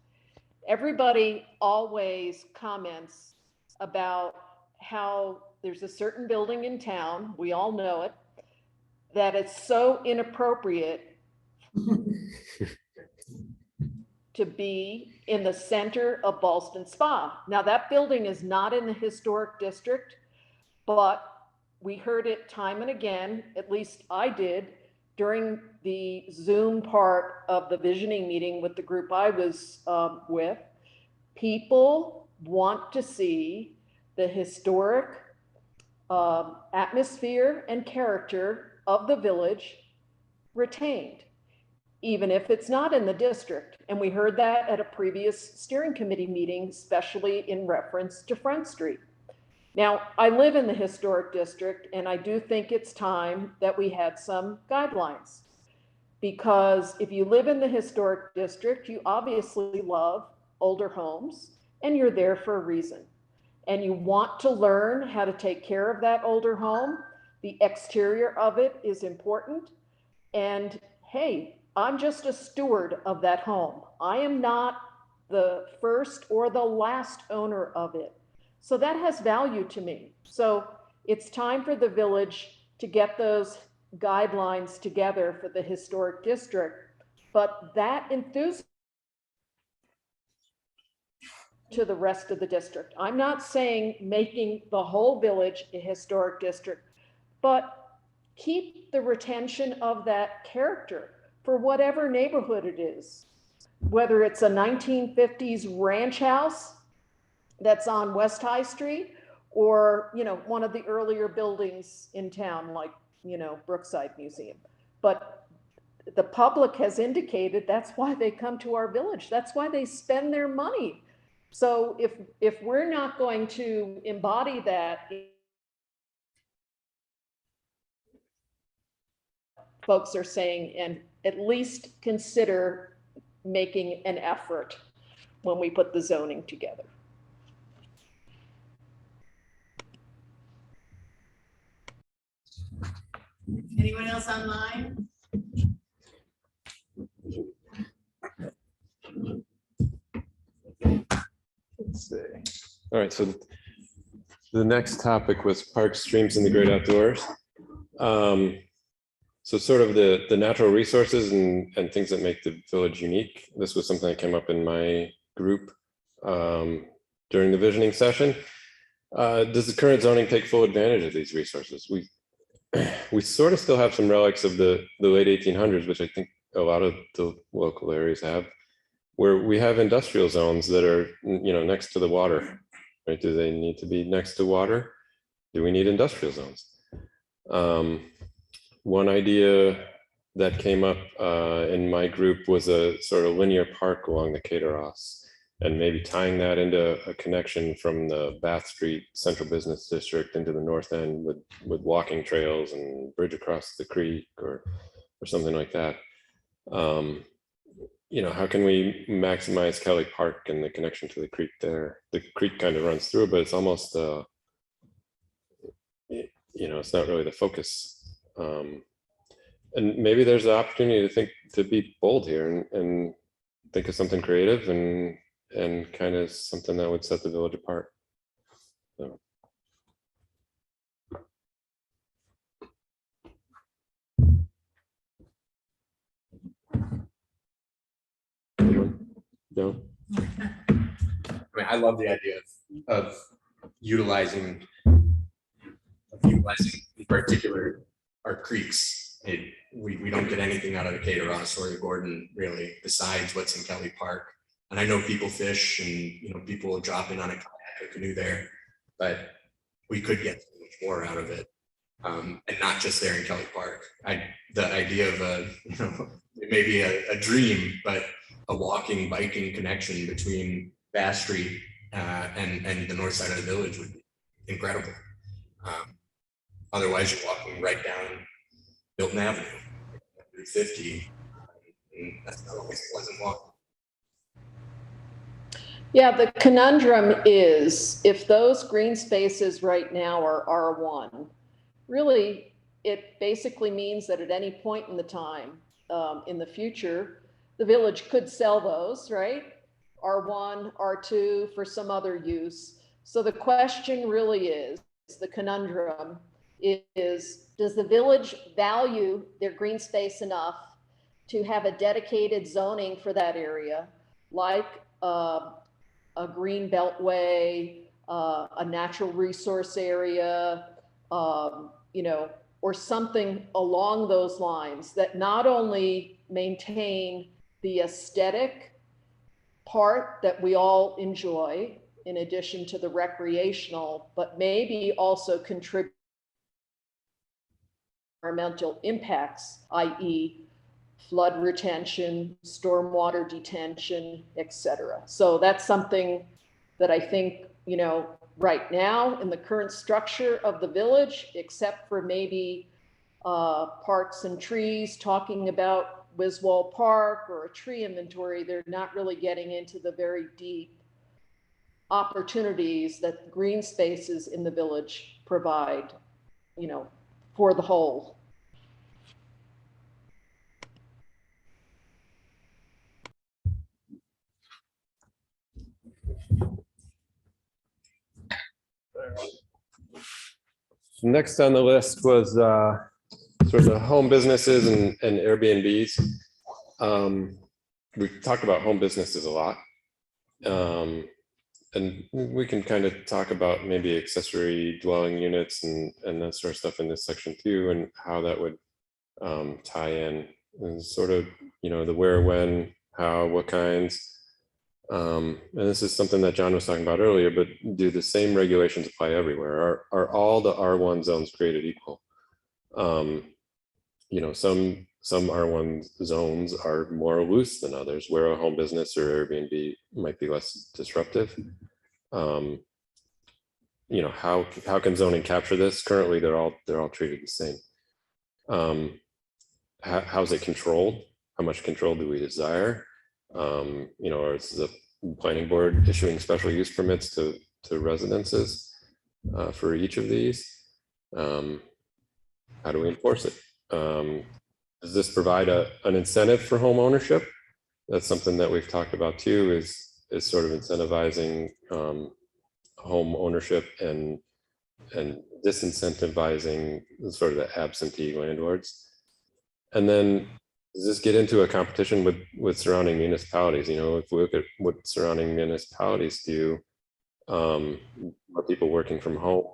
Speaker 8: everybody always comments about how there's a certain building in town, we all know it, that it's so inappropriate to be in the center of Ballston Spa. Now that building is not in the historic district, but we heard it time and again, at least I did, during the Zoom part of the visioning meeting with the group I was with. People want to see the historic atmosphere and character of the village retained, even if it's not in the district. And we heard that at a previous steering committee meeting, especially in reference to Front Street. Now, I live in the historic district, and I do think it's time that we had some guidelines. Because if you live in the historic district, you obviously love older homes, and you're there for a reason. And you want to learn how to take care of that older home. The exterior of it is important. And hey, I'm just a steward of that home. I am not the first or the last owner of it. So that has value to me. So it's time for the village to get those guidelines together for the historic district. But that enthusiasm to the rest of the district. I'm not saying making the whole village a historic district, but keep the retention of that character for whatever neighborhood it is. Whether it's a 1950s ranch house that's on West High Street, or, you know, one of the earlier buildings in town, like, you know, Brookside Museum. But the public has indicated that's why they come to our village. That's why they spend their money. So if we're not going to embody that, folks are saying, and at least consider making an effort when we put the zoning together.
Speaker 6: Anyone else online?
Speaker 4: Let's see. All right, so the next topic was parks, streams, and the great outdoors. So sort of the natural resources and things that make the village unique. This was something that came up in my group during the visioning session. Does the current zoning take full advantage of these resources? We sort of still have some relics of the late 1800s, which I think a lot of the local areas have, where we have industrial zones that are, you know, next to the water, right? Do they need to be next to water? Do we need industrial zones? One idea that came up in my group was a sort of linear park along the Cateros, and maybe tying that into a connection from the Bath Street Central Business District into the north end with walking trails and bridge across the creek or something like that. You know, how can we maximize Kelly Park and the connection to the creek there? The creek kind of runs through it, but it's almost, you know, it's not really the focus. And maybe there's an opportunity to be bold here and think of something creative and kind of something that would set the village apart. So. No.
Speaker 7: I mean, I love the idea of utilizing in particular our creeks. We don't get anything out of the Cateros or the Gordon really, besides what's in Kelly Park. And I know people fish and, you know, people drop in on a kayak or canoe there, but we could get so much more out of it. and not just there in Kelly Park. The idea of it may be a dream, but a walking, biking connection between Bass Street and the north side of the village would be incredible. Otherwise, you're walking right down Milton Avenue, 50, and that's not always a pleasant walk.
Speaker 8: Yeah, the conundrum is if those green spaces right now are R1, really, it basically means that at any point in the time, in the future, the village could sell those, right? R1, R2 for some other use. So the question really is, the conundrum is, does the village value their green space enough to have a dedicated zoning for that area, like a green beltway, a natural resource area, or something along those lines that not only maintain the aesthetic part that we all enjoy, in addition to the recreational, but maybe also contribute environmental impacts, i.e. flood retention, stormwater detention, etc. So that's something that I think, right now in the current structure of the village, except for maybe parks and trees, talking about Wiswall Park or a tree inventory, they're not really getting into the very deep opportunities that green spaces in the village provide, for the whole.
Speaker 4: Next on the list was sort of home businesses and Airbnbs. We talked about home businesses a lot. And we can kind of talk about maybe accessory dwelling units and that sort of stuff in this section too, and how that would tie in, and sort of, the where, when, how, what kinds. And this is something that John was talking about earlier, but do the same regulations apply everywhere? Are all the R1 zones created equal? Some R1 zones are more loose than others, where a home business or Airbnb might be less disruptive. How can zoning capture this? Currently, they're all treated the same. How's it controlled? How much control do we desire? Or is the planning board issuing special use permits to residences for each of these? How do we enforce it? Does this provide an incentive for home ownership? That's something that we've talked about too, is sort of incentivizing home ownership and disincentivizing sort of the absentee landlords. And then does this get into a competition with surrounding municipalities? If we look at what surrounding municipalities do, are people working from home?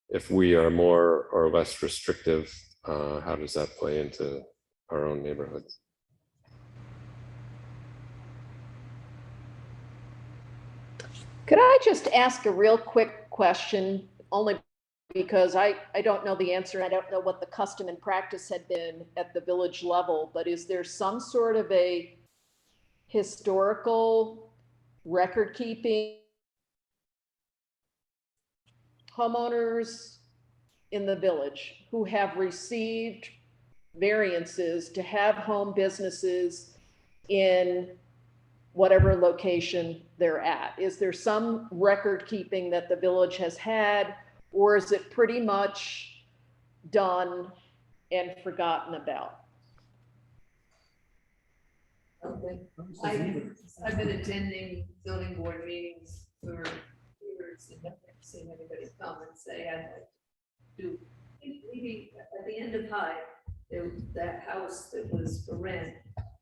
Speaker 4: If we are more or less restrictive, how does that play into our own neighborhoods?
Speaker 8: Could I just ask a real quick question, only because I don't know the answer. I don't know what the custom and practice had been at the village level, but is there some sort of a historical record keeping? Homeowners in the village who have received variances to have home businesses in whatever location they're at. Is there some record keeping that the village has had, or is it pretty much done and forgotten about?
Speaker 3: I've been attending zoning board meetings for years and never seen anybody come and say, I'd like to do, maybe at the end of Hyde, that house that was for rent,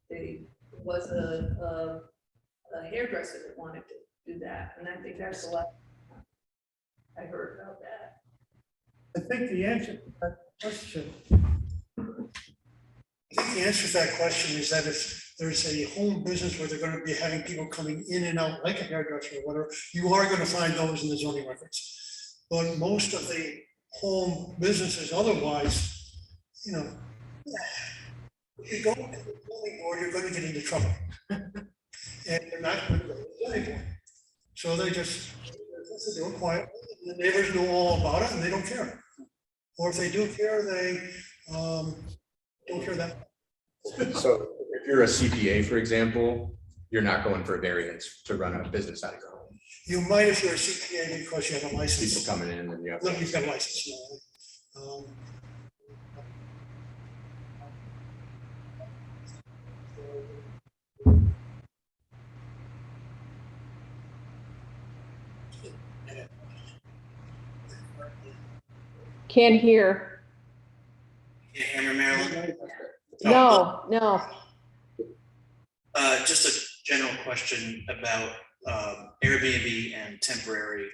Speaker 3: there was a hairdresser that wanted to do that. And I think that's a lot. I heard about that.
Speaker 2: I think the answer to that question, is that if there's a home business where they're going to be having people coming in and out, like a hairdresser or whatever, you are going to find those in the zoning records. But most of the home businesses otherwise, you know, if you go to the building board, you're gonna get into trouble. And they're not gonna go to the zoning board. So they just do it quietly, and the neighbors know all about it and they don't care. Or if they do care, they don't care that.
Speaker 7: So if you're a CPA, for example, you're not going for a variance to run a business out of your home.
Speaker 2: You might if you're a CPA because you have a
Speaker 7: People
Speaker 2: license.
Speaker 7: coming in and you have.
Speaker 2: Nobody's got a license. No.
Speaker 8: Can't hear.
Speaker 9: Yeah, Hammer, Maryland.
Speaker 8: No.
Speaker 9: Just a general question about Airbnb and temporary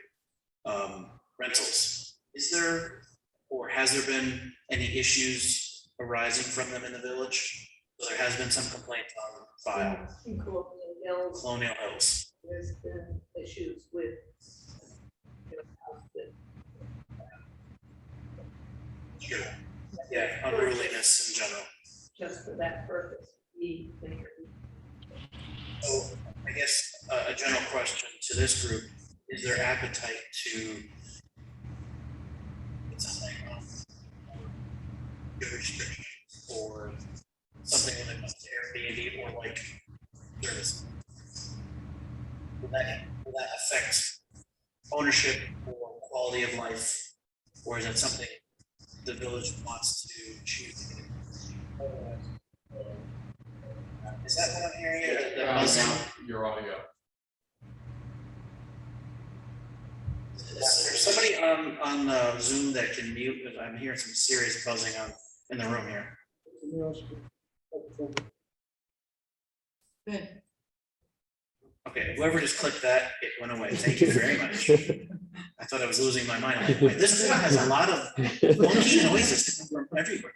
Speaker 9: rentals. Is there, or has there been any issues arising from them in the village? So there has been some complaints on file,
Speaker 3: In Colonial Hills,
Speaker 9: Colonial Hills.
Speaker 3: there's been issues with.
Speaker 9: Sure. Yeah, unruliness in general.
Speaker 3: Just for that purpose, we think.
Speaker 9: So I guess a general question to this group, is there appetite to put something on your restrictions or something when it comes to Airbnb or like service? Will that affect ownership or quality of life? Or is that something the village wants to choose? Is that what I'm hearing?
Speaker 4: Your audio.
Speaker 9: Is there somebody on Zoom that can mute? I'm hearing some serious buzzing in the room here.
Speaker 1: Good.
Speaker 9: Okay, whoever just clicked that, it went away. Thank you very much. I thought I was losing my mind. I'm like, wait, this thing has a lot of funky noises from everywhere.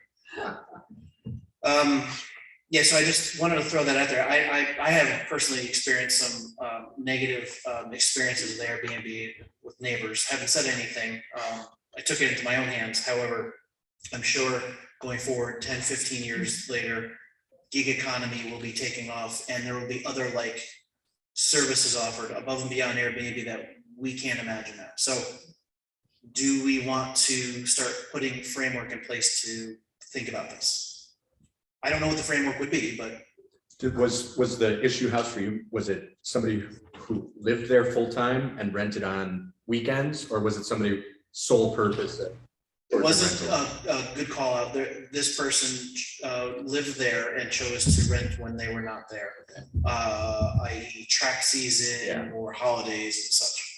Speaker 9: Yeah, so I just wanted to throw that out there. I have personally experienced some negative experiences with Airbnb with neighbors. Haven't said anything. I took it into my own hands. However, I'm sure going forward 10, 15 years later, gig economy will be taking off and there will be other like services offered above and beyond Airbnb that we can't imagine now. So do we want to start putting framework in place to think about this? I don't know what the framework would be, but.
Speaker 7: Was the issue house for you, was it somebody who lived there full time and rented on weekends, or was it somebody sole purpose?
Speaker 9: It wasn't a good call out there. This person lived there and chose to rent when they were not there, i.e. track season or holidays and such.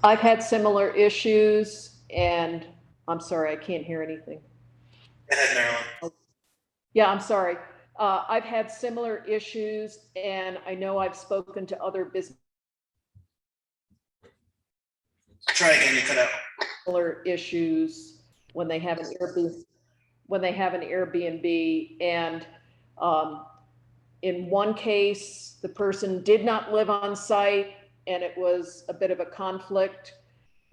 Speaker 8: I've had similar issues and I'm sorry, I can't hear anything.
Speaker 9: Go ahead, Marilyn.
Speaker 8: Yeah, I'm sorry. I've had similar issues and I know I've spoken to other business.
Speaker 9: Try again, you cut out.
Speaker 8: Similar issues when they have an Airbnb, and in one case, the person did not live on site and it was a bit of a conflict.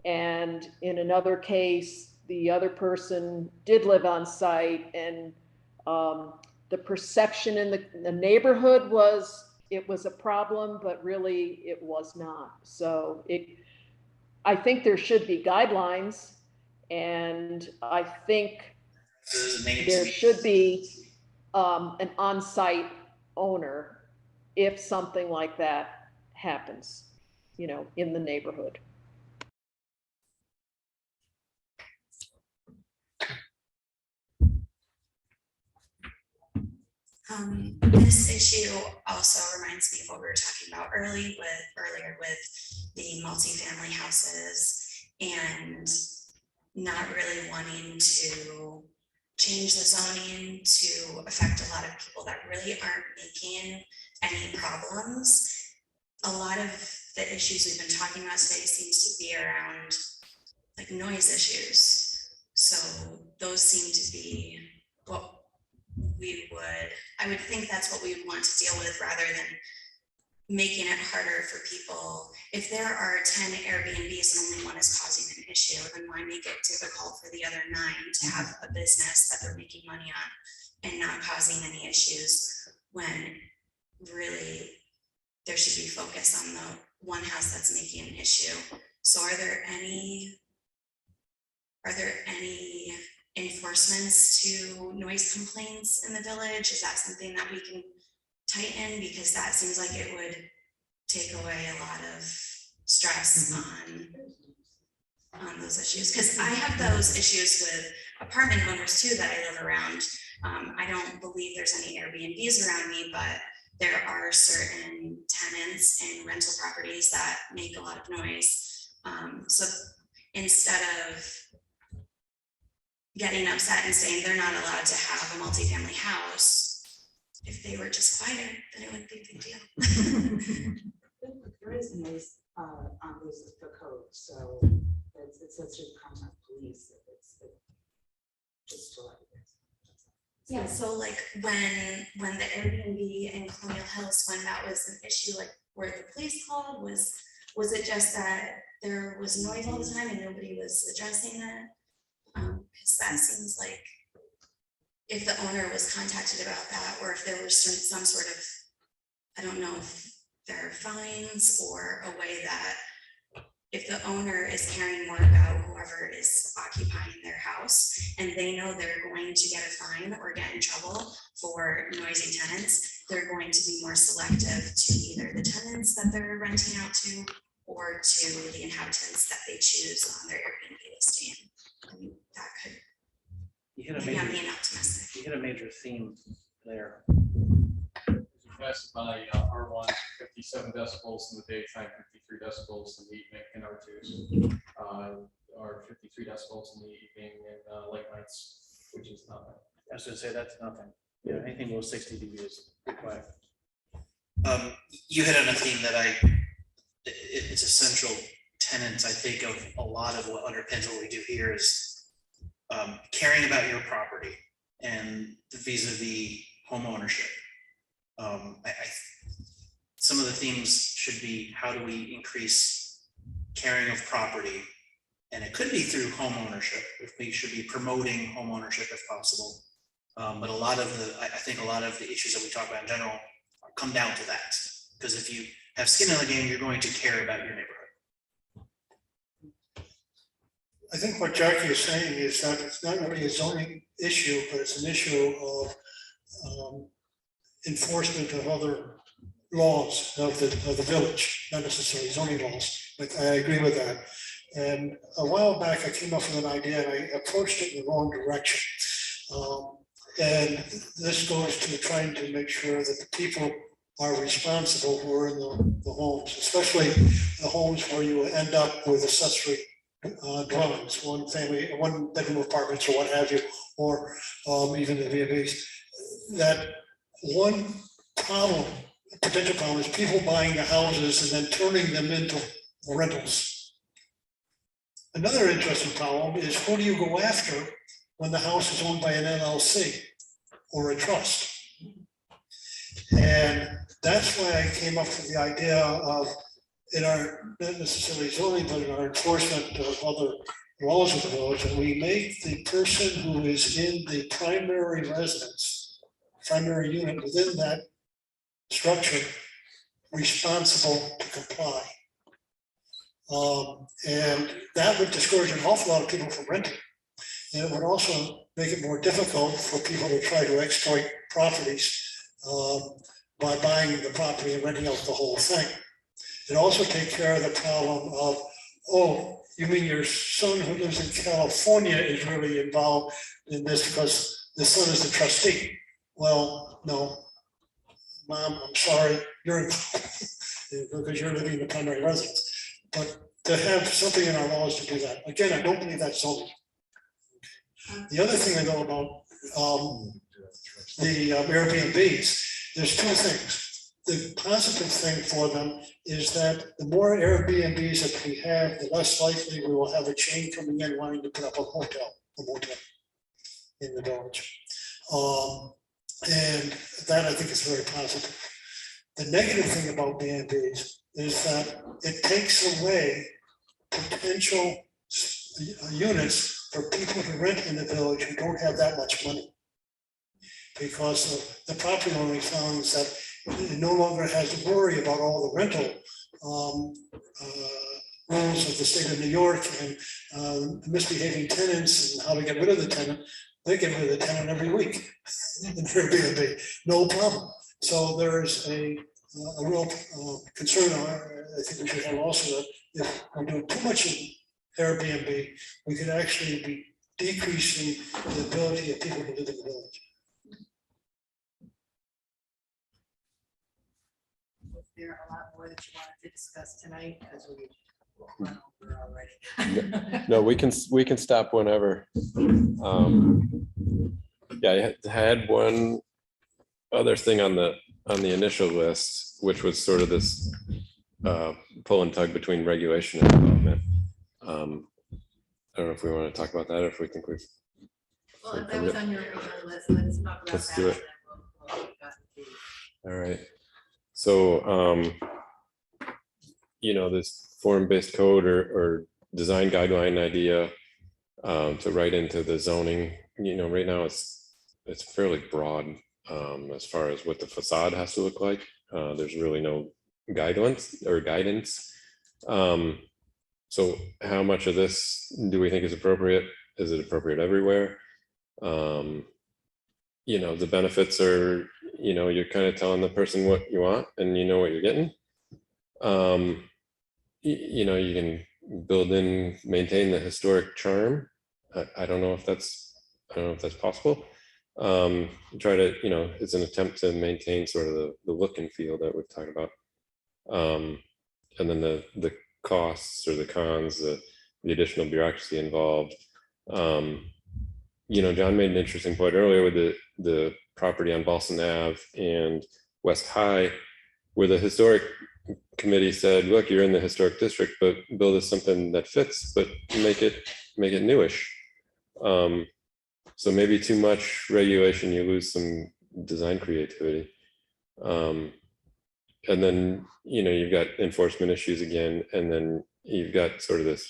Speaker 8: And in another case, the other person did live on site, and the perception in the neighborhood was it was a problem, but really it was not. So I think there should be guidelines, and I think there should be an on-site owner if something like that happens, you know, in the neighborhood.
Speaker 10: This issue also reminds me of what we were talking about earlier with the multifamily houses and not really wanting to change the zoning to affect a lot of people that really aren't making any problems. A lot of the issues we've been talking about today seems to be around like noise issues. So those seem to be what I would think that's what we would want to deal with rather than making it harder for people. If there are 10 Airbnbs and only one is causing an issue, then why make it difficult for the other 9 to have a business that they're making money on and not causing any issues, when really there should be focus on the one house that's making an issue. So are there any enforcements to noise complaints in the village? Is that something that we can tighten? Because that seems like it would take away a lot of stress on those issues. Because I have those issues with apartment owners too that I live around. I don't believe there's any Airbnbs around me, but there are certain tenants in rental properties that make a lot of noise. So instead of getting upset and saying they're not allowed to have a multifamily house, if they were just quieter, then it wouldn't be a big deal.
Speaker 1: There is noise on the code, so it's such a common police. It's just to let you guys.
Speaker 10: Yeah, so like when the Airbnb in Colonial Hills, when that was an issue, like where the police called, was it just that there was noise all the time and nobody was addressing it? Because that seems like if the owner was contacted about that, or if there was some sort of, I don't know if there are fines or a way that if the owner is caring more about whoever is occupying their house and they know they're going to get a fine or get in trouble for noisy tenants, they're going to be more selective to either the tenants that they're renting out to or to the inhabitants that they choose on their Airbnb listing. And that could, maybe I'm being optimistic.
Speaker 9: You hit a major theme there.
Speaker 11: Best by R1 57 decibels in the daytime, 53 decibels in the evening, and R2s are 53 decibels in the evening and late nights, which is nothing.
Speaker 9: I was gonna say that's nothing. Yeah, anything below 60 dB is pretty quiet. You hit on a theme that it's essential tenets. I think of a lot of what underpins what we do here is caring about your property and vis-a-vis home ownership. Some of the themes should be, how do we increase caring of property? And it could be through home ownership, if we should be promoting home ownership if possible. But I think a lot of the issues that we talk about in general come down to that. Because if you have skin in the game, you're going to care about your neighborhood.
Speaker 2: I think what Jackie is saying is that it's not really a zoning issue, but it's an issue of enforcement of other laws of the village, not necessarily zoning laws, but I agree with that. And a while back, I came up with an idea and I approached it in the wrong direction. And this goes to trying to make sure that the people are responsible who are in the homes, especially the homes where you end up with accessory dwellings, one bedroom apartments or what have you, or even the VFAs. That one problem, potential problem, is people buying the houses and then turning them into rentals. Another interesting problem is, who do you go after when the house is owned by an LLC or a trust? And that's why I came up with the idea of, in our, not necessarily zoning, but in our enforcement of other laws of the village, that we make the person who is in the primary residence, primary unit within that structure, responsible to comply. And that would discourage an awful lot of people from renting. And it would also make it more difficult for people to try to exploit properties by buying the property and renting out the whole thing. It also takes care of the problem of, oh, you mean your son who lives in California is really involved in this because the son is the trustee? Well, no, Mom, I'm sorry, you're involved because you're living in the primary residence. But to have something in our laws to do that, again, I don't believe that's zoning. The other thing I know about the Airbnbs, there's two things. The positive thing for them is that the more Airbnbs that we have, the less likely we will have a chain coming in wanting to put up a hotel, a motel. in the village. And that I think is very positive. The negative thing about B&Bs is that it takes away potential units for people to rent in the village who don't have that much money. Because the property owner found that it no longer has to worry about all the rental rules of the state of New York and misbehaving tenants and how to get rid of the tenant. They get rid of the tenant every week in their Airbnb, no problem. So there's a real concern, I think we should have also, that if we do too much in Airbnb, we could actually be decreasing the ability of people to live in the village.
Speaker 6: Was there a lot more that you wanted to discuss tonight? Because we run over already.
Speaker 4: No, we can stop whenever. Yeah, I had one other thing on the initial list, which was sort of this pull and tug between regulation and development. I don't know if we want to talk about that or if we think we've.
Speaker 6: Well, if that was on your original list, let's talk about
Speaker 4: Let's
Speaker 6: that.
Speaker 4: do it.
Speaker 6: and then we'll go into-
Speaker 4: All right. So, this form-based code or design guideline idea to write into the zoning, right now it's fairly broad as far as what the facade has to look like. There's really no guidelines or guidance. So how much of this do we think is appropriate? Is it appropriate everywhere? The benefits are, you're kind of telling the person what you want and you know what you're getting. You can build in, maintain the historic charm. I don't know if that's possible. Try to, it's an attempt to maintain sort of the look and feel that we've talked about. And then the costs or the cons, the additional bureaucracy involved. John made an interesting point earlier with the property on Ballston Ave and West High, where the historic committee said, look, you're in the historic district, but build us something that fits, but make it newish. So maybe too much regulation, you lose some design creativity. And then, you've got enforcement issues again, and then you've got sort of this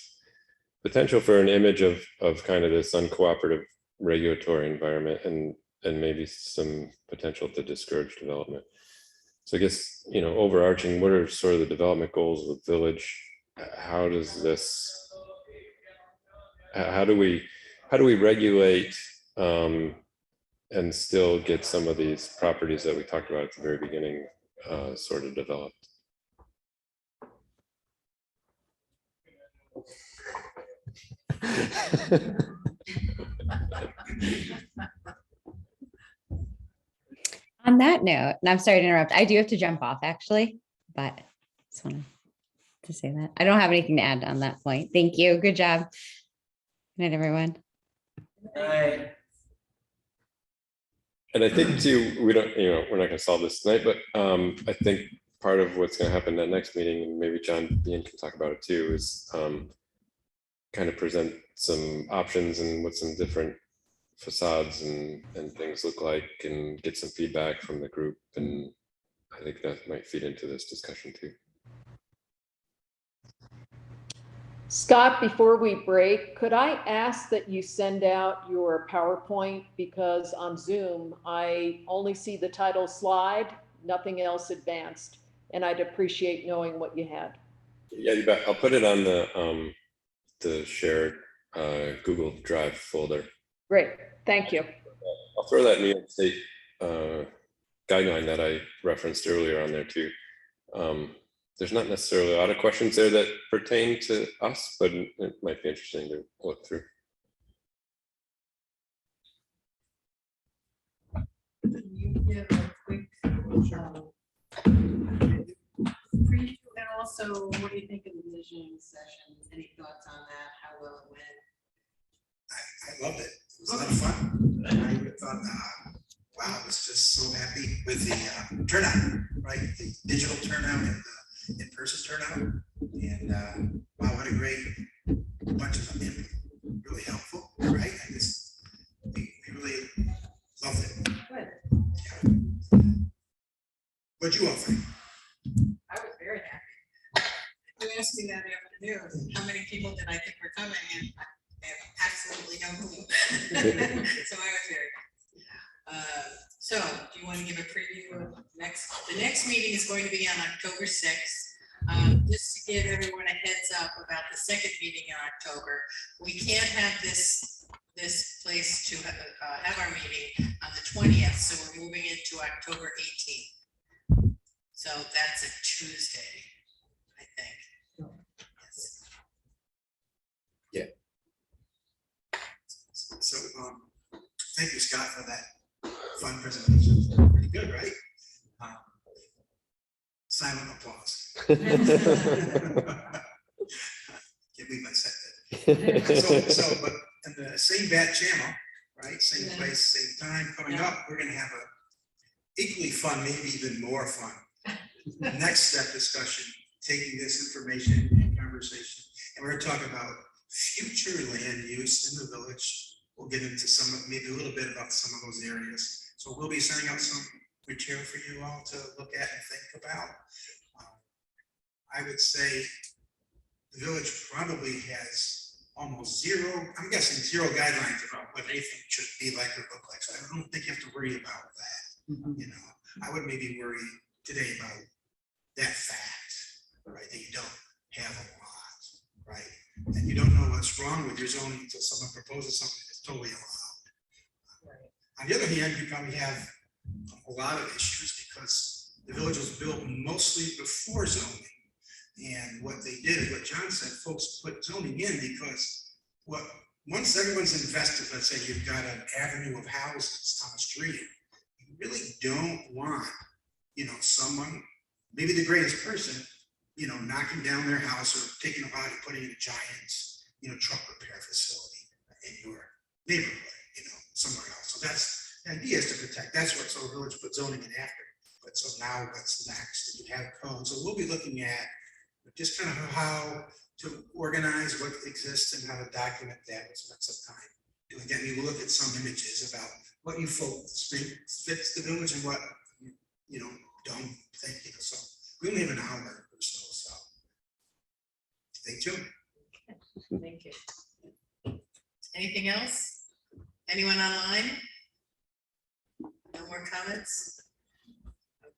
Speaker 4: potential for an image of kind of this uncooperative regulatory environment and maybe some potential to discourage development. So I guess, overarching, what are sort of the development goals of the village? How do we regulate and still get some of these properties that we talked about at the very beginning sort of developed?
Speaker 5: On that note, and I'm sorry to interrupt, I do have to jump off actually, but just wanted to say that. I don't have anything to add on that point. Thank you. Good job. Good night, everyone.
Speaker 9: Right.
Speaker 4: And I think too, we're not going to solve this tonight, but I think part of what's going to happen at next meeting, and maybe John Bean can talk about it too, is kind of present some options and what some different facades and things look like and get some feedback from the group. And I think that might feed into this discussion too.
Speaker 8: Scott, before we break, could I ask that you send out your PowerPoint, because on Zoom, I only see the title slide, nothing else advanced, and I'd appreciate knowing what you had.
Speaker 4: Yeah, you bet. I'll put it on the shared Google Drive folder.
Speaker 8: Great, thank you.
Speaker 4: I'll throw that New York State guideline that I referenced earlier on there too. There's not necessarily a lot of questions there that pertain to us, but it might be interesting to look through.
Speaker 6: Can you give a quick preview, and also what do you think of the visioning session? Any thoughts on that? How well it went?
Speaker 2: I loved it. It was a lot of fun. I thought, wow, I was just so happy with the turnout, right? The digital turnout and the in-person turnout. And wow, what a great bunch of them. Really helpful, right? I guess we really
Speaker 6: asked me that afternoon, how many people did I think were coming, and I have absolutely no clue. So I was very. So do you want to give a preview of the next meeting is going to be on October 6th. Just to give everyone a heads up about the second meeting in October, we can't have this place to have our meeting on the 20th, so we're moving it to October 18th. So that's a Tuesday, I think. Yes.
Speaker 2: So, thank you, Scott, for that fun presentation. Pretty good, right? Silent applause. Can't believe I said that. So, but in the same bat channel, right? Same place, same time coming up, we're gonna have a equally fun, maybe even more fun next step discussion, taking this information and conversation, and we're gonna talk about future land use in the village. We'll get into maybe a little bit about some of those areas. So we'll be sending out some material for you all to look at and think about. I would say the village probably has almost zero, I'm guessing zero guidelines about what anything should be like or look like. So I don't think you have to worry about that. You know, I would maybe worry today about that fact, right? That you don't have a lot, right? And you don't know what's wrong with your zoning until someone proposes something that's totally allowed. Right. On the other hand, you probably have a lot of issues because the village was built mostly before zoning. And what they did is what John said, folks put zoning in because once everyone's invested, let's say you've got an avenue of houses on the street, you really don't want, someone, maybe the greatest person, knocking down their house or taking a body, putting in a giant, truck repair facility in your neighborhood, somewhere else. So that's the idea, is to protect. That's what the village put zoning in after. But so now what's next? You have code. So we'll be looking at just kind of how to organize what exists and how to document that. We'll spend some time doing that. We will look at some images about what you folks think fits the village and what you don't think. So we only have an hour or so. So stay tuned.
Speaker 6: Thank you. Anything else? Anyone online? No more comments?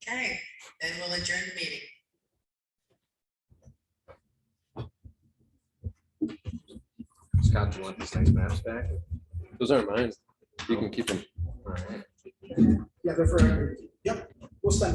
Speaker 6: Okay, then we'll adjourn the meeting.
Speaker 4: Scott, do you want these nice maps back? Those aren't mine. You can keep them.
Speaker 2: Yeah, they're for, yep, we'll send them.